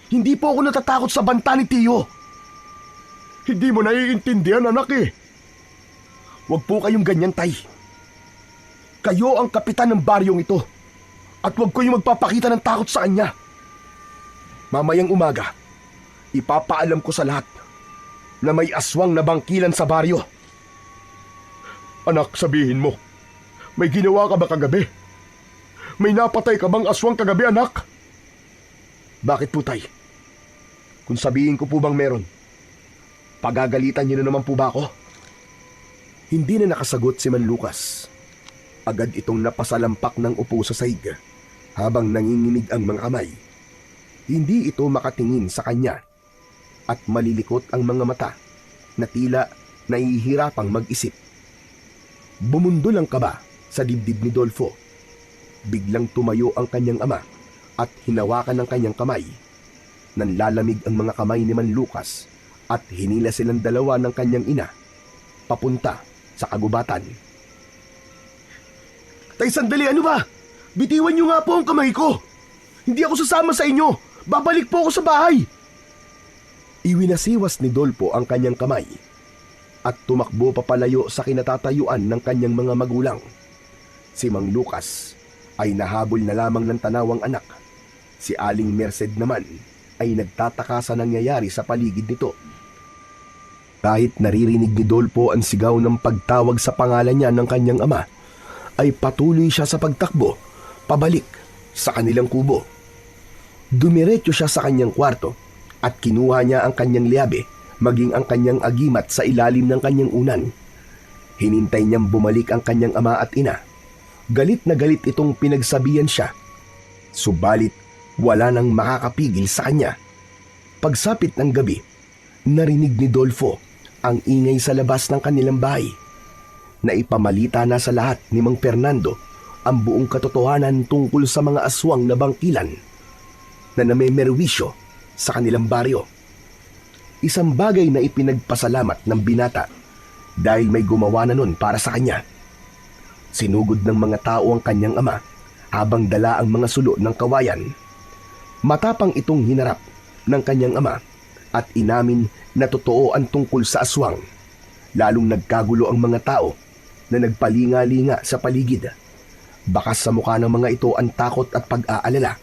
Hindi po ako natatakot sa banta ni Tiyo. Hindi mo naiintindihan, anak eh. Huwag po kayong ganyan, tay. Kayo ang kapitan ng baryong ito. At huwag kayong magpapakita ng takot sa kanya. Mamayang umaga, ipapaalam ko sa lahat na may aswang na bangkilan sa baryo. Anak, sabihin mo, may ginawa ka ba kagabi? May napatay ka bang aswang kagabi, anak? Bakit po, tay? Kung sabihin ko po bang meron, pagagalitan niyo na naman po ba ako? Hindi na nakasagot si Man Lucas. Agad itong napasalampak ng upo sa sahig habang nanginginig ang mga kamay. Hindi ito makatingin sa kanya at malilikot ang mga mata na tila nahihirapang mag-isip. Bumundol ang kaba sa dibdib ni Dolfo. Biglang tumayo ang kanyang ama at hinawakan ng kanyang kamay. Nanlalamig ang mga kamay ni Man Lucas at hinila silang dalawa ng kanyang ina papunta sa kagubatan. Tay, sandali, ano ba? Bitiwan niyo nga po ang kamay ko. Hindi ako sasama sa inyo. Babalik po ako sa bahay. Iwinasiwas ni Dolfo ang kanyang kamay at tumakbo papalayo sa kinatatayuan ng kanyang mga magulang. Si Mang Lucas ay nahabol na lamang ng tanawang anak. Si Aling Merced naman ay nagtataka sa nangyayari sa paligid nito. Kahit naririnig ni Dolfo ang sigaw ng pagtawag sa pangalan niya ng kanyang ama, ay patuloy siya sa pagtakbo pabalik sa kanilang kubo. Dumiretso siya sa kanyang kwarto at kinuha niya ang kanyang liabe maging ang kanyang agimat sa ilalim ng kanyang unan. Hinintay niyang bumalik ang kanyang ama at ina. Galit na galit itong pinagsabihan siya. Subalit wala nang makakapigil sa kanya. Pagsapit ng gabi, narinig ni Dolfo ang ingay sa labas ng kanilang bahay. Naipamalita na sa lahat ni Mang Fernando ang buong katotohanan tungkol sa mga aswang na bangkilan na namemerwisyo sa kanilang baryo. Isang bagay na ipinagpasalamat ng binata dahil may gumawa na nun para sa kanya. Sinugod ng mga tao ang kanyang ama habang dala ang mga sulo ng kawayan. Matapang itong hinarap ng kanyang ama at inamin na totoo ang tungkol sa aswang. Lalong nagkagulo ang mga tao na nagpalinga-linga sa paligid. Bakas sa mukha ng mga ito ang takot at pag-aalala.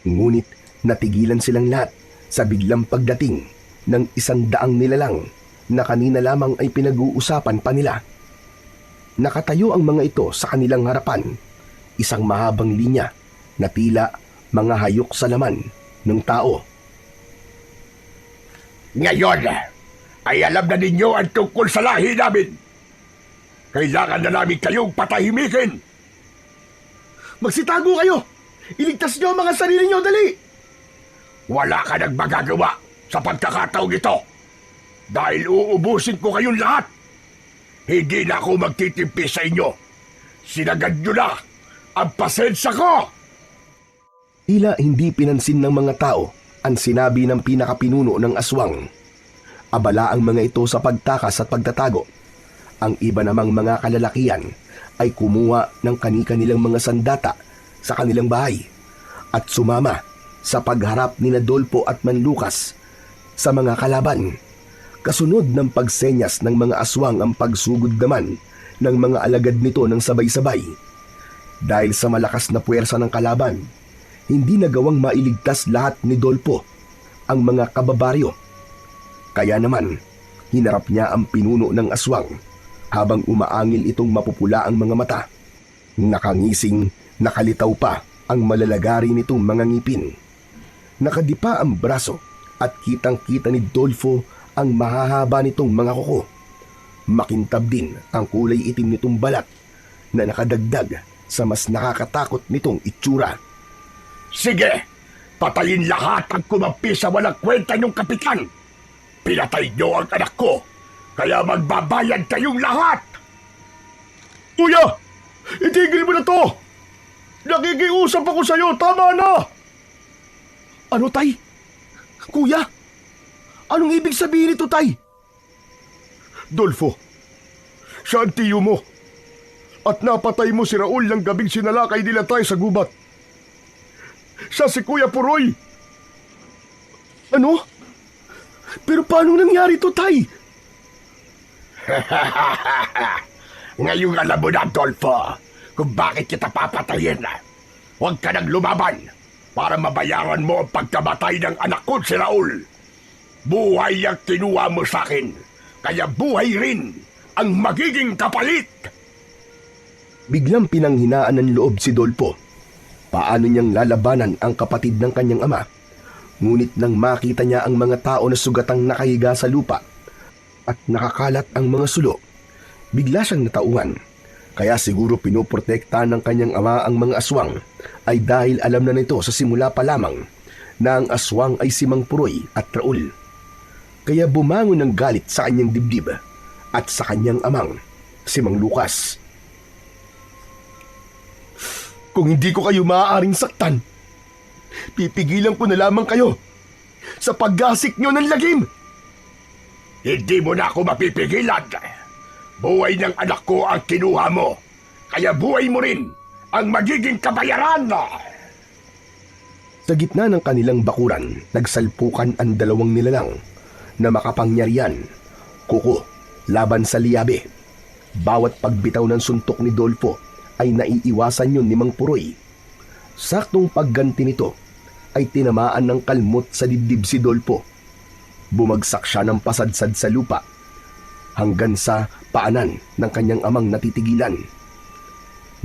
Ngunit natigilan silang lahat sa biglang pagdating ng 100 nilalang na kanina lamang ay pinag-uusapan pa nila. Nakatayo ang mga ito sa kanilang harapan, isang mahabang linya na tila mga hayok sa laman ng tao. Ngayon, ay alam na ninyo ang tungkol sa lahi namin. Kailangan na namin kayong patahimikin. Magsitago kayo! Iligtas niyo ang mga sarili niyo, dali! Wala ka nang magagawa sa pagkakataong ito. Dahil uubusin ko kayong lahat. Hindi na ako magtitimpi sa inyo. Sinagad nyo na ang pasensya ko! Tila hindi pinansin ng mga tao ang sinabi ng pinakapinuno ng aswang. Abala ang mga ito sa pagtakas at pagtatago. Ang iba namang mga kalalakihan ay kumuha ng kani-kanilang mga sandata sa kanilang bahay at sumama sa pagharap ni Adolfo at Manlukas sa mga kalaban. Kasunod ng pagsenyas ng mga aswang ang pagsugod naman ng mga alagad nito ng sabay-sabay. Dahil sa malakas na puwersa ng kalaban, hindi nagawang mailigtas lahat ni Dolpo ang mga kababaryo. Kaya naman, hinarap niya ang pinuno ng aswang habang umaangil itong mapupula ang mga mata. Nakangising, nakalitaw pa ang malalagari nitong mga ngipin. Nakadipa ang braso at kitang-kita ni Dolfo ang mahahaba nitong mga kuko. Makintab din ang kulay itim nitong balat na nakadagdag sa mas nakakatakot nitong itsura. Sige, patayin lahat ang kumampi sa walang kwenta niyong kapitan. Pinatay niyo ang anak ko, kaya magbabayad kayong lahat! Kuya! Itigil mo na to! Nakikiusap ako sa'yo! Tama na! Ano, Tay? Kuya? Anong ibig sabihin nito, Tay? Dolfo, siya ang tiyo mo. At napatay mo si Raul ng gabing sinalakay nila tayo sa gubat. Siya si Kuya Puroy. Ano? Pero paano nangyari to, Tay? Ngayong alam mo na, Adolfo, kung bakit kita papatayin. Huwag ka nang lumaban para mabayaran mo ang pagkamatay ng anak ko si Raul. Buhay ang kinuha mo sa akin, kaya buhay rin ang magiging kapalit. Biglang pinanghinaan ng loob si Dolpo. Paano niyang lalabanan ang kapatid ng kanyang ama? Ngunit nang makita niya ang mga tao na sugatang nakahiga sa lupa at nakakalat ang mga sulo, bigla siyang natauhan. Kaya siguro pinoprotekta ng kanyang ama ang mga aswang ay dahil alam na nito sa simula pa lamang na ang aswang ay si Mang Puroy at Raul. Kaya bumangon ng galit sa kanyang dibdib at sa kanyang amang, si Mang Lukas. Kung hindi ko kayo maaaring saktan, pipigilan ko na lamang kayo sa paggasik nyo ng lagim. Hindi mo na ako mapipigilan. Buhay ng anak ko ang kinuha mo, kaya buhay mo rin ang magiging kabayaran. Sa gitna ng kanilang bakuran, nagsalpukan ang dalawang nilalang na makapangyarihan, kuko laban sa liyabe. Bawat pagbitaw ng suntok ni Dolfo ay naiiwasan yun ni Mang Puroy. Saktong pagganti nito ay tinamaan ng kalmot sa dibdib si Dolfo. Bumagsak siya ng pasadsad sa lupa hanggang sa paanan ng kanyang amang natitigilan.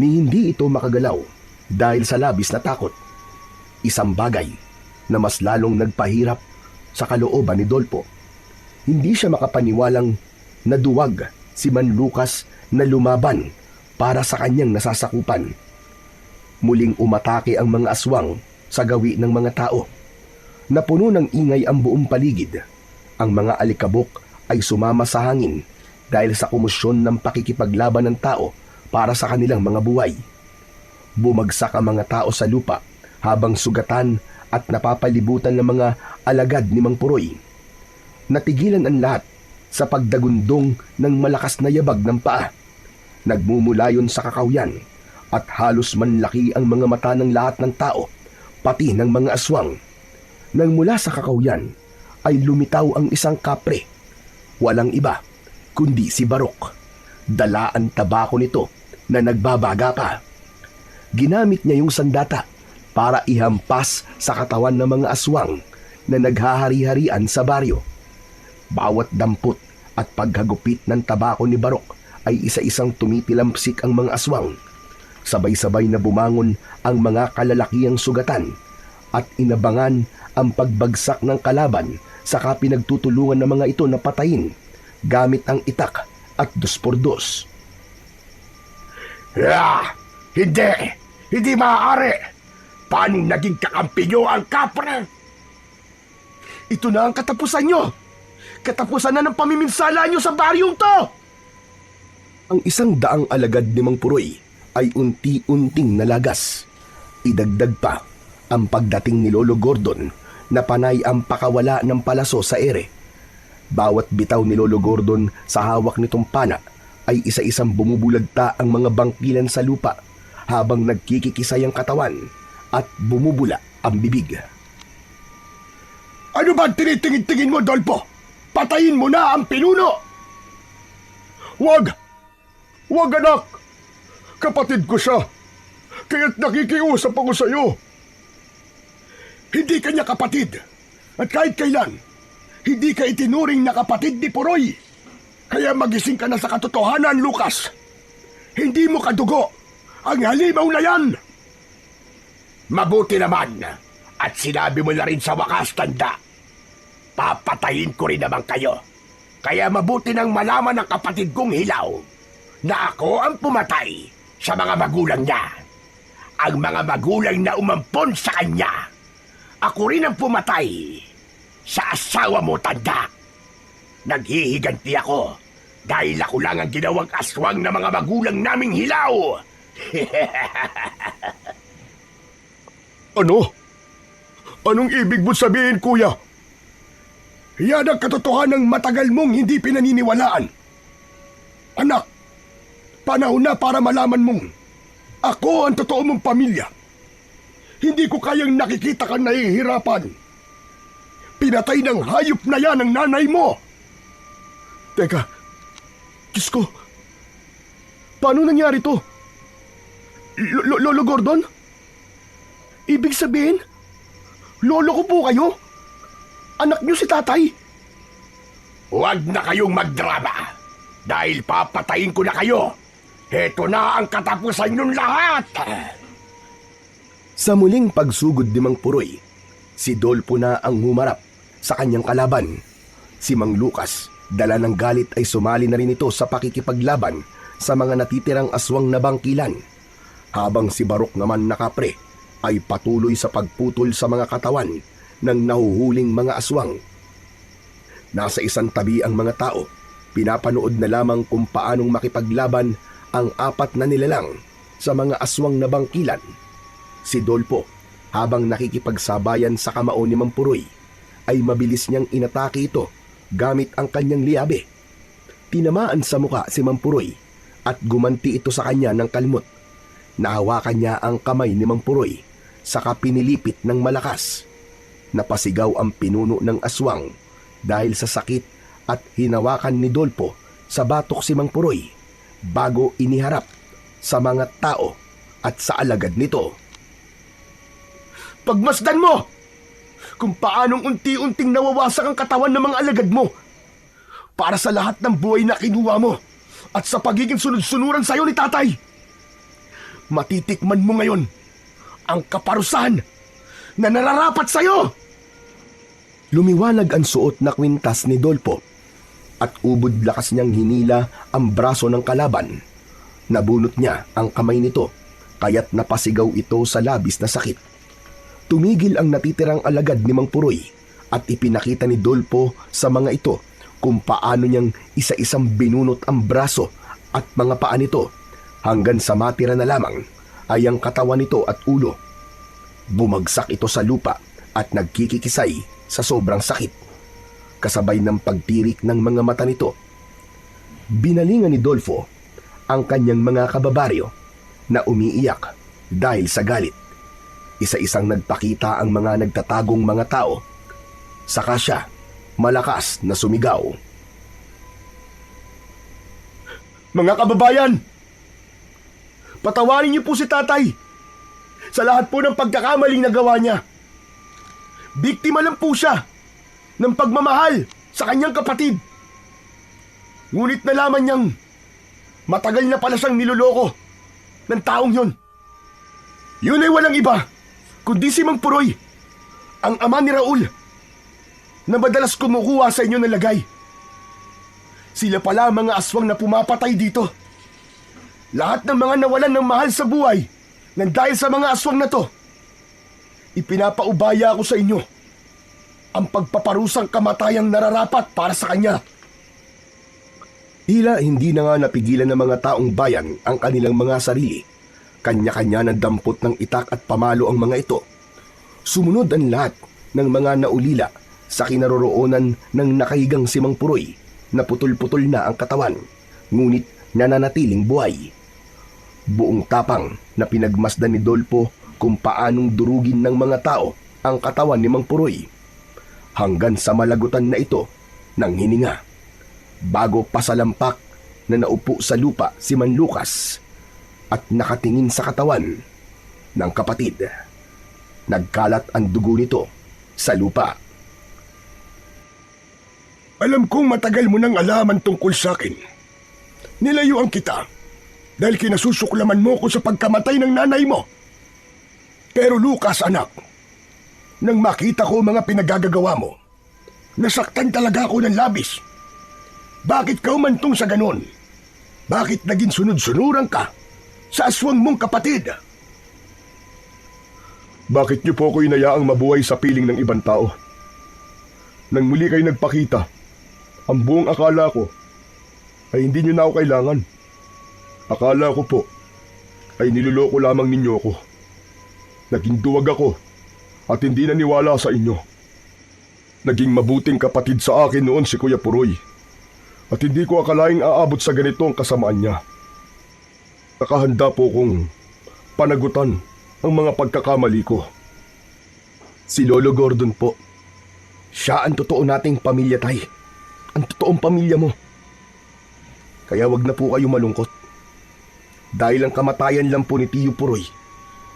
Ni hindi ito makagalaw dahil sa labis na takot. Isang bagay na mas lalong nagpahirap sa kalooban ni Dolfo. Hindi siya makapaniwalang naduwag si Man Lucas na lumaban para sa kanyang nasasakupan. Muling umatake ang mga aswang sa gawi ng mga tao. Napuno ng ingay ang buong paligid. Ang mga alikabok ay sumama sa hangin dahil sa komosyon ng pakikipaglaban ng tao para sa kanilang mga buhay. Bumagsak ang mga tao sa lupa habang sugatan at napapalibutan ng mga alagad ni Mang Puroy. Natigilan ang lahat sa pagdagundong ng malakas na yabag ng paa. Nagmumulayon sa kakawyan at halos manlaki ang mga mata ng lahat ng tao, pati ng mga aswang. Nang mula sa kakawyan ay lumitaw ang isang kapre. Walang iba kundi si Barok. Dala ang tabako nito na nagbabaga pa. Ginamit niya yung sandata para ihampas sa katawan ng mga aswang na naghahari-harian sa baryo. Bawat dampot at paghagupit ng tabako ni Barok ay isa-isang tumitilampsik ang mga aswang. Sabay-sabay na bumangon ang mga kalalakihang sugatan at inabangan ang pagbagsak ng kalaban, saka pinagtutulungan ng mga ito na patayin gamit ang itak at 2x2. Hindi maaari. Paano naging kakampi nyo ang kapre? Ito na ang katapusan nyo! Katapusan na ng pamiminsala nyo sa baryong to! Ang 100 alagad ni Mang Puroy ay unti-unting nalagas. Idagdag pa ang pagdating ni Lolo Gordon na panay ang pakawala ng palaso sa ere. Bawat bitaw ni Lolo Gordon sa hawak nitong pana ay isa-isang bumubulagta ang mga bangkilan sa lupa habang nagkikikisay ang katawan at bumubula ang bibig. Ano ba tinitingin-tingin mo, Dolpo? Patayin mo na ang pinuno! Wag! Wag, anak! Kapatid ko siya. Kaya't nakikiusap ako sa iyo. Hindi kanya kapatid. At kahit kailan, hindi ka itinuring na kapatid ni Puroy. Kaya magising ka na sa katotohanan, Lucas. Hindi mo kadugo ang halimaw na yan. Mabuti naman. At sinabi mo na rin sa wakas, tanda. Papatayin ko rin naman kayo. Kaya mabuti nang malaman ng kapatid kong Hilaw na ako ang pumatay sa mga magulang niya. Ang mga magulang na umampon sa kanya. Ako rin ang pumatay sa asawa mo, tanda. Naghihiganti ako dahil ako lang ang ginawang aswang ng mga magulang naming Hilaw. Ano? Anong ibig mo sabihin, kuya? Yan ang katotohanang matagal mong hindi pinaniniwalaan. Anak, panahon na para malaman mong ako ang totoo mong pamilya. Hindi ko kayang nakikita kang nahihirapan. Pinatay ng hayop na yan ang nanay mo. Teka, Diyos ko, paano nangyari to? Lolo Gordon? Ibig sabihin, lolo ko po kayo? Anak niyo si tatay? Huwag na kayong magdrama dahil papatayin ko na kayo. Heto na ang katapusan niyong lahat. Sa muling pagsugod ni Mang Puroy, si Dolpo na ang humarap sa kanyang kalaban. Si Mang Lucas, dala ng galit ay sumali na rin ito sa pakikipaglaban sa mga natitirang aswang na bangkilan. Habang si Barok naman na kapre ay patuloy sa pagputol sa mga katawan ng nahuhuling mga aswang. Nasa isang tabi ang mga tao, pinapanood na lamang kung paanong makipaglaban ang 4 na nilalang sa mga aswang na bangkilan. Si Dolpo, habang nakikipagsabayan sa kamao ni Mang Puroy, ay mabilis niyang inatake ito gamit ang kanyang liabe. Tinamaan sa muka si Mang Puroy at gumanti ito sa kanya ng kalmot. Nahawakan niya ang kamay ni Mang Puroy saka pinilipit ng malakas. Napasigaw ang pinuno ng aswang dahil sa sakit at hinawakan ni Dolpo sa batok si Mang Puroy bago iniharap sa mga tao at sa alagad nito. Pagmasdan mo kung paanong unti-unting nawawasak ang katawan ng mga alagad mo para sa lahat ng buhay na kinuha mo at sa pagiging sunod-sunuran sa'yo ni tatay. Matitikman mo ngayon ang kaparusahan na nararapat sa'yo. Lumiwanag ang suot na kwintas ni Dolpo at ubod lakas niyang hinila ang braso ng kalaban. Nabunot niya ang kamay nito kaya't napasigaw ito sa labis na sakit. Tumigil ang natitirang alagad ni Mang Puroy at ipinakita ni Dolpo sa mga ito kung paano niyang isa-isang binunot ang braso at mga paa nito hanggang sa matira na lamang ay ang katawan nito at ulo. Bumagsak ito sa lupa at nagkikikisay sa sobrang sakit. Kasabay ng pagtirik ng mga mata nito, binalingan ni Dolfo ang kanyang mga kababaryo na umiiyak dahil sa galit. Isa-isang nagpakita ang mga nagtatagong mga tao. Saka siya malakas na sumigaw. Mga kababayan, patawarin niyo po si tatay sa lahat po ng pagkakamaling nagawa niya. Biktima lang po siya ng pagmamahal sa kanyang kapatid. Ngunit nalaman niyang matagal na pala siyang niloloko ng taong yun. Yun ay walang iba kundi si Mang Puroy, ang ama ni Raul, na madalas kumukuha sa inyo ng lagay. Sila pala ang mga aswang na pumapatay dito. Lahat ng mga nawalan ng mahal sa buhay nang dahil sa mga aswang na to, ipinapaubaya ako sa inyo. ang pagpaparusang kamatayang nararapat para sa kanya. Tila hindi na nga napigilan ng mga taong bayan ang kanilang mga sarili. Kanya-kanya ng dampot ng itak at pamalo ang mga ito. Sumunod ang lahat ng mga naulila sa kinaroroonan ng nakahigang si Mang Puroy na putol-putol na ang katawan, ngunit nananatiling buhay. Buong tapang na pinagmasdan ni Dolpo kung paanong durugin ng mga tao ang katawan ni Mang Puroy, hanggang sa malagutan na ito ng hininga, bago pasalampak na naupo sa lupa si Man Lucas at nakatingin sa katawan ng kapatid. Nagkalat ang dugo nito sa lupa. Alam kong matagal mo nang alaman tungkol sa akin. Nilayuan kita dahil kinasusuklaman mo ko sa pagkamatay ng nanay mo. Pero Lucas, anak, nang makita ko mga pinagagagawa mo, nasaktan talaga ako ng labis. Bakit ka umantong sa ganon? Bakit naging sunod-sunuran ka sa aswang mong kapatid? Bakit niyo po ako inayaang mabuhay sa piling ng ibang tao? Nang muli kayo nagpakita, ang buong akala ko ay hindi niyo na ako kailangan. Akala ko po ay niloloko lamang ninyo ako. Naging duwag ako at hindi naniwala sa inyo. Naging mabuting kapatid sa akin noon si Kuya Puroy at hindi ko akalaing aabot sa ganitong kasamaan niya. Nakahanda po kong panagutan ang mga pagkakamali ko. Si Lolo Gordon po. Siya ang totoo nating pamilya, tay. Ang totoong pamilya mo. Kaya wag na po kayo malungkot. Dahil ang kamatayan lang po ni Tiyo Puroy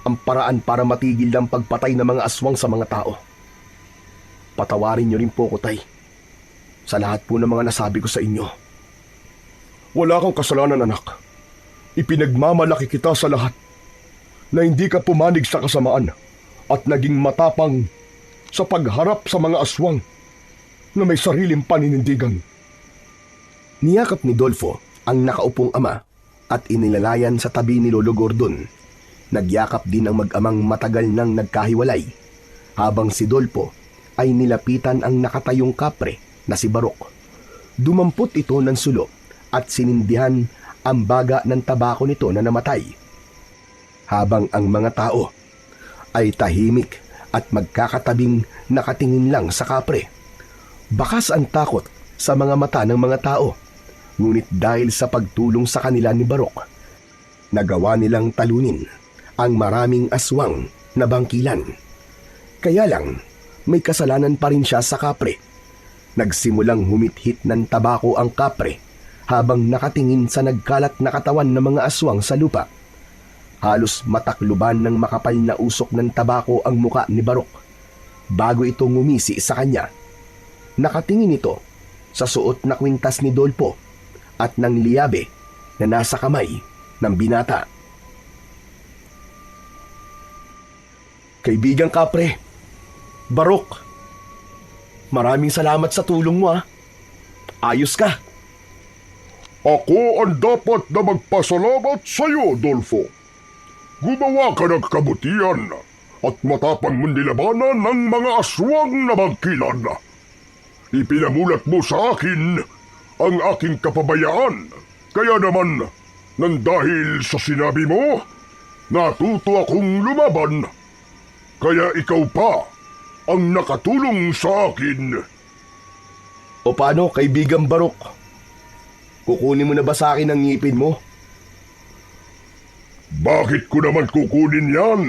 ang paraan para matigil ang pagpatay ng mga aswang sa mga tao. Patawarin niyo rin po ko, tay, sa lahat po ng mga nasabi ko sa inyo. Wala kang kasalanan, anak. Ipinagmamalaki kita sa lahat na hindi ka pumanig sa kasamaan at naging matapang sa pagharap sa mga aswang na may sariling paninindigan. Niyakap ni Dolfo ang nakaupong ama at inilalayan sa tabi ni Lolo Gordon. Nagyakap din ang mag-amang matagal nang nagkahiwalay, habang si Dolfo ay nilapitan ang nakatayong kapre na si Barok. Dumampot ito ng sulo at sinindihan ang baga ng tabako nito na namatay. Habang ang mga tao ay tahimik at magkakatabing nakatingin lang sa kapre. Bakas ang takot sa mga mata ng mga tao, ngunit dahil sa pagtulong sa kanila ni Barok, nagawa nilang talunin ang maraming aswang na bangkilan. Kaya lang, may kasalanan pa rin siya sa kapre. Nagsimulang humithit ng tabako ang kapre habang nakatingin sa nagkalat na katawan ng mga aswang sa lupa. Halos matakluban ng makapal na usok ng tabako ang muka ni Barok bago ito ngumisi sa kanya. Nakatingin ito sa suot na kwintas ni Dolpo at ng liyabe na nasa kamay ng binata. Kaibigang kapre, Barok, maraming salamat sa tulong mo, ha. Ayos ka. Ako ang dapat na magpasalamat sa iyo, Dolfo. Gumawa ka ng kabutihan at matapang mong nilabanan ng mga aswang na bangkilan. Ipinamulat mo sa akin ang aking kapabayaan. Kaya naman, nang dahil sa sinabi mo, natuto akong lumaban. Kaya ikaw pa ang nakatulong sa akin. O paano, kaibigang Barok? Kukunin mo na ba sa akin ang ngipin mo? Bakit ko naman kukunin yan?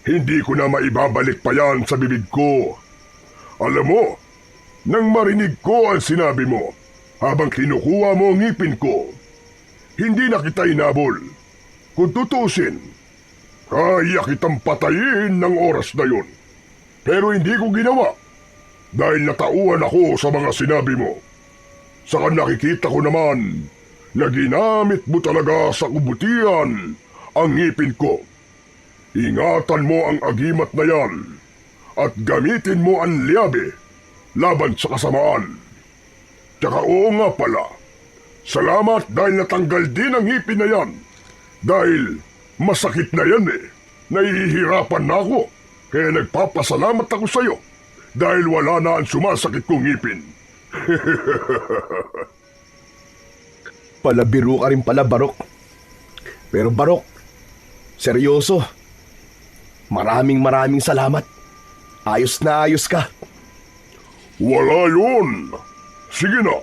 Hindi ko na maibabalik pa yan sa bibig ko. Alam mo, nang marinig ko ang sinabi mo, habang kinukuha mo ang ngipin ko, hindi na kita inabol. Kung tutusin, kaya kitang patayin ng oras na yun. Pero hindi ko ginawa dahil natauhan ako sa mga sinabi mo. Saka nakikita ko naman na ginamit mo talaga sa kabutihan ang ngipin ko. Ingatan mo ang agimat na yan at gamitin mo ang liyabe laban sa kasamaan. Tsaka oo nga pala, salamat dahil natanggal din ang ngipin na yan. Dahil masakit na yan eh. Nahihirapan na ako, kaya nagpapasalamat ako sa'yo. dahil wala na ang sumasakit kong ngipin. Palabiro ka rin pala, Barok. Pero Barok, seryoso. Maraming salamat. Ayos na ayos ka. Wala yun. Sige na.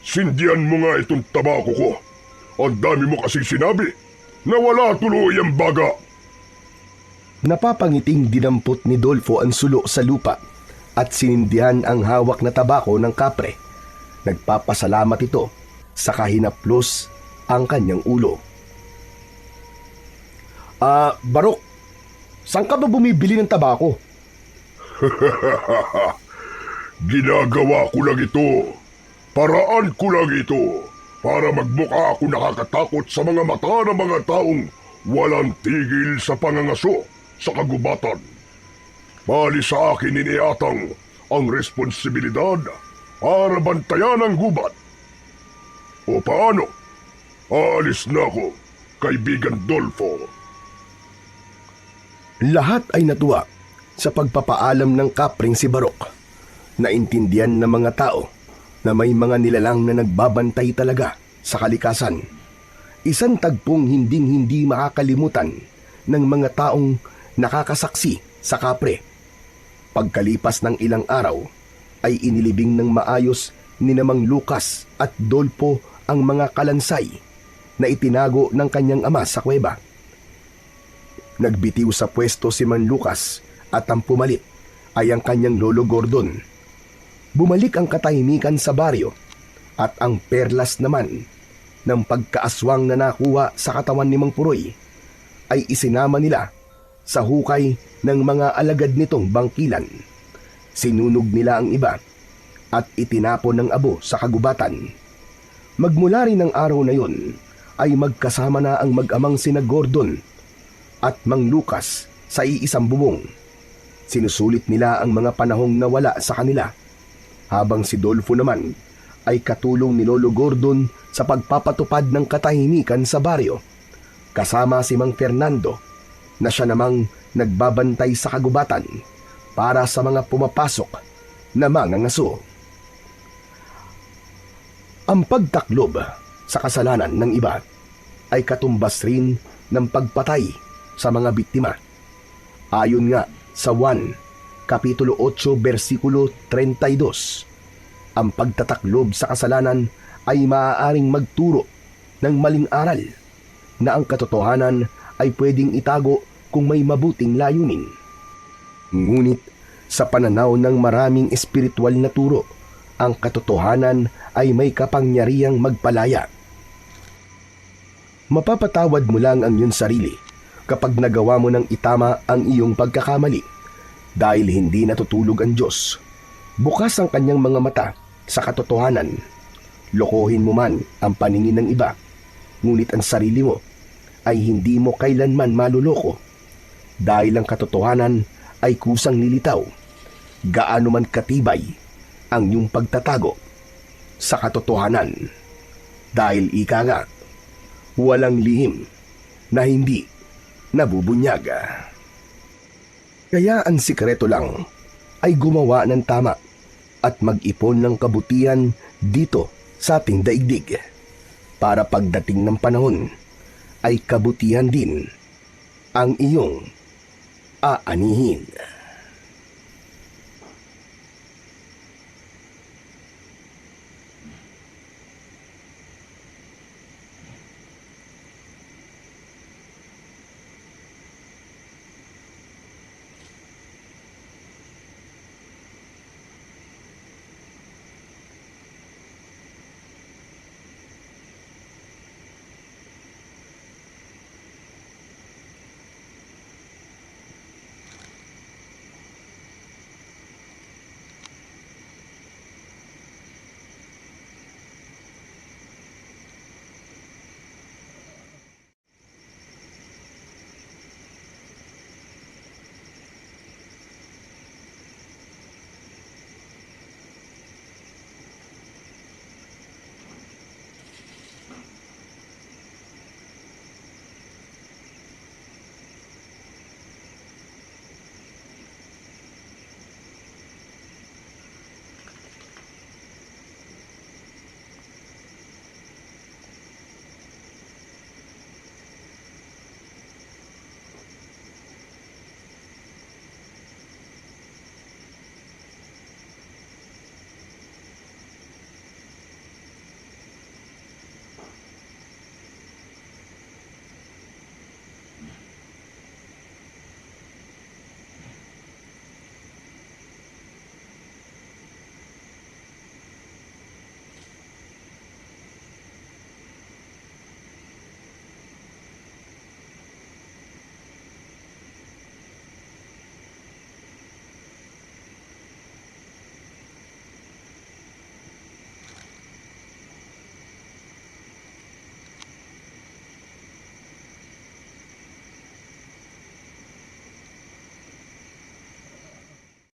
Sindihan mo nga itong tabako ko. Ang dami mo kasing sinabi na wala tuloy ang baga. Napapangiting dinampot ni Dolfo ang sulo sa lupa at sinindihan ang hawak na tabako ng kapre. Nagpapasalamat ito sa kahinaplos ang kanyang ulo. Barok, saan ka ba bumibili ng tabako? Ginagawa ko lang ito. Paraan ko lang ito para magmukha ako nakakatakot sa mga mata ng mga taong walang tigil sa pangangaso sa kagubatan. Bali sa akin iniatang ang responsibilidad para bantayan ang gubat. O paano? Aalis na ako, kaibigan Dolfo. Lahat ay natuwa sa pagpapaalam ng kapring si Barok. Naintindihan ng mga tao na may mga nilalang na nagbabantay talaga sa kalikasan. Isang tagpong hinding-hindi makakalimutan ng mga taong nakakasaksi sa kapre. Pagkalipas ng ilang araw, ay inilibing ng maayos ni Mang Lucas at Dolfo ang mga kalansay na itinago ng kanyang ama sa kuweba. Nagbitiw sa pwesto si Mang Lucas at ang pumalit ay ang kanyang lolo Gordon. Bumalik ang katahimikan sa baryo at ang perlas naman ng pagkaaswang na nakuha sa katawan ni Mang Puroy ay isinama nila sa hukay ng mga alagad nitong bangkilan. Sinunog nila ang iba at itinapon ng abo sa kagubatan. Magmula rin ng araw na yon ay magkasama na ang mag-amang sina Gordon at Mang Lucas sa iisang bubong. Sinusulit nila ang mga panahong nawala sa kanila, habang si Dolfo naman ay katulong ni Lolo Gordon sa pagpapatupad ng katahimikan sa baryo, kasama si Mang Fernando na siya namang nagbabantay sa kagubatan para sa mga pumapasok na mga ngaso. Ang pagtaklob sa kasalanan ng iba ay katumbas rin ng pagpatay sa mga biktima. Ayon nga sa 1 Kapitulo 8, versikulo 32, ang pagtataklob sa kasalanan ay maaaring magturo ng maling aral na ang katotohanan ay pwedeng itago kung may mabuting layunin. Ngunit sa pananaw ng maraming espiritual na turo, ang katotohanan ay may kapangyarihang magpalaya. Mapapatawad mo lang ang iyong sarili kapag nagawa mo ng itama ang iyong pagkakamali. Dahil hindi natutulog ang Diyos, bukas ang kanyang mga mata sa katotohanan. Lokohin mo man ang paningin ng iba, ngunit ang sarili mo ay hindi mo kailanman maluloko. Dahil ang katotohanan ay kusang lilitaw, gaano man katibay ang iyong pagtatago sa katotohanan. Dahil ika nga, walang lihim na hindi nabubunyaga. Kaya ang sikreto lang ay gumawa ng tama at mag-ipon ng kabutihan dito sa ating daigdig, para pagdating ng panahon ay kabutihan din ang iyong aanihin.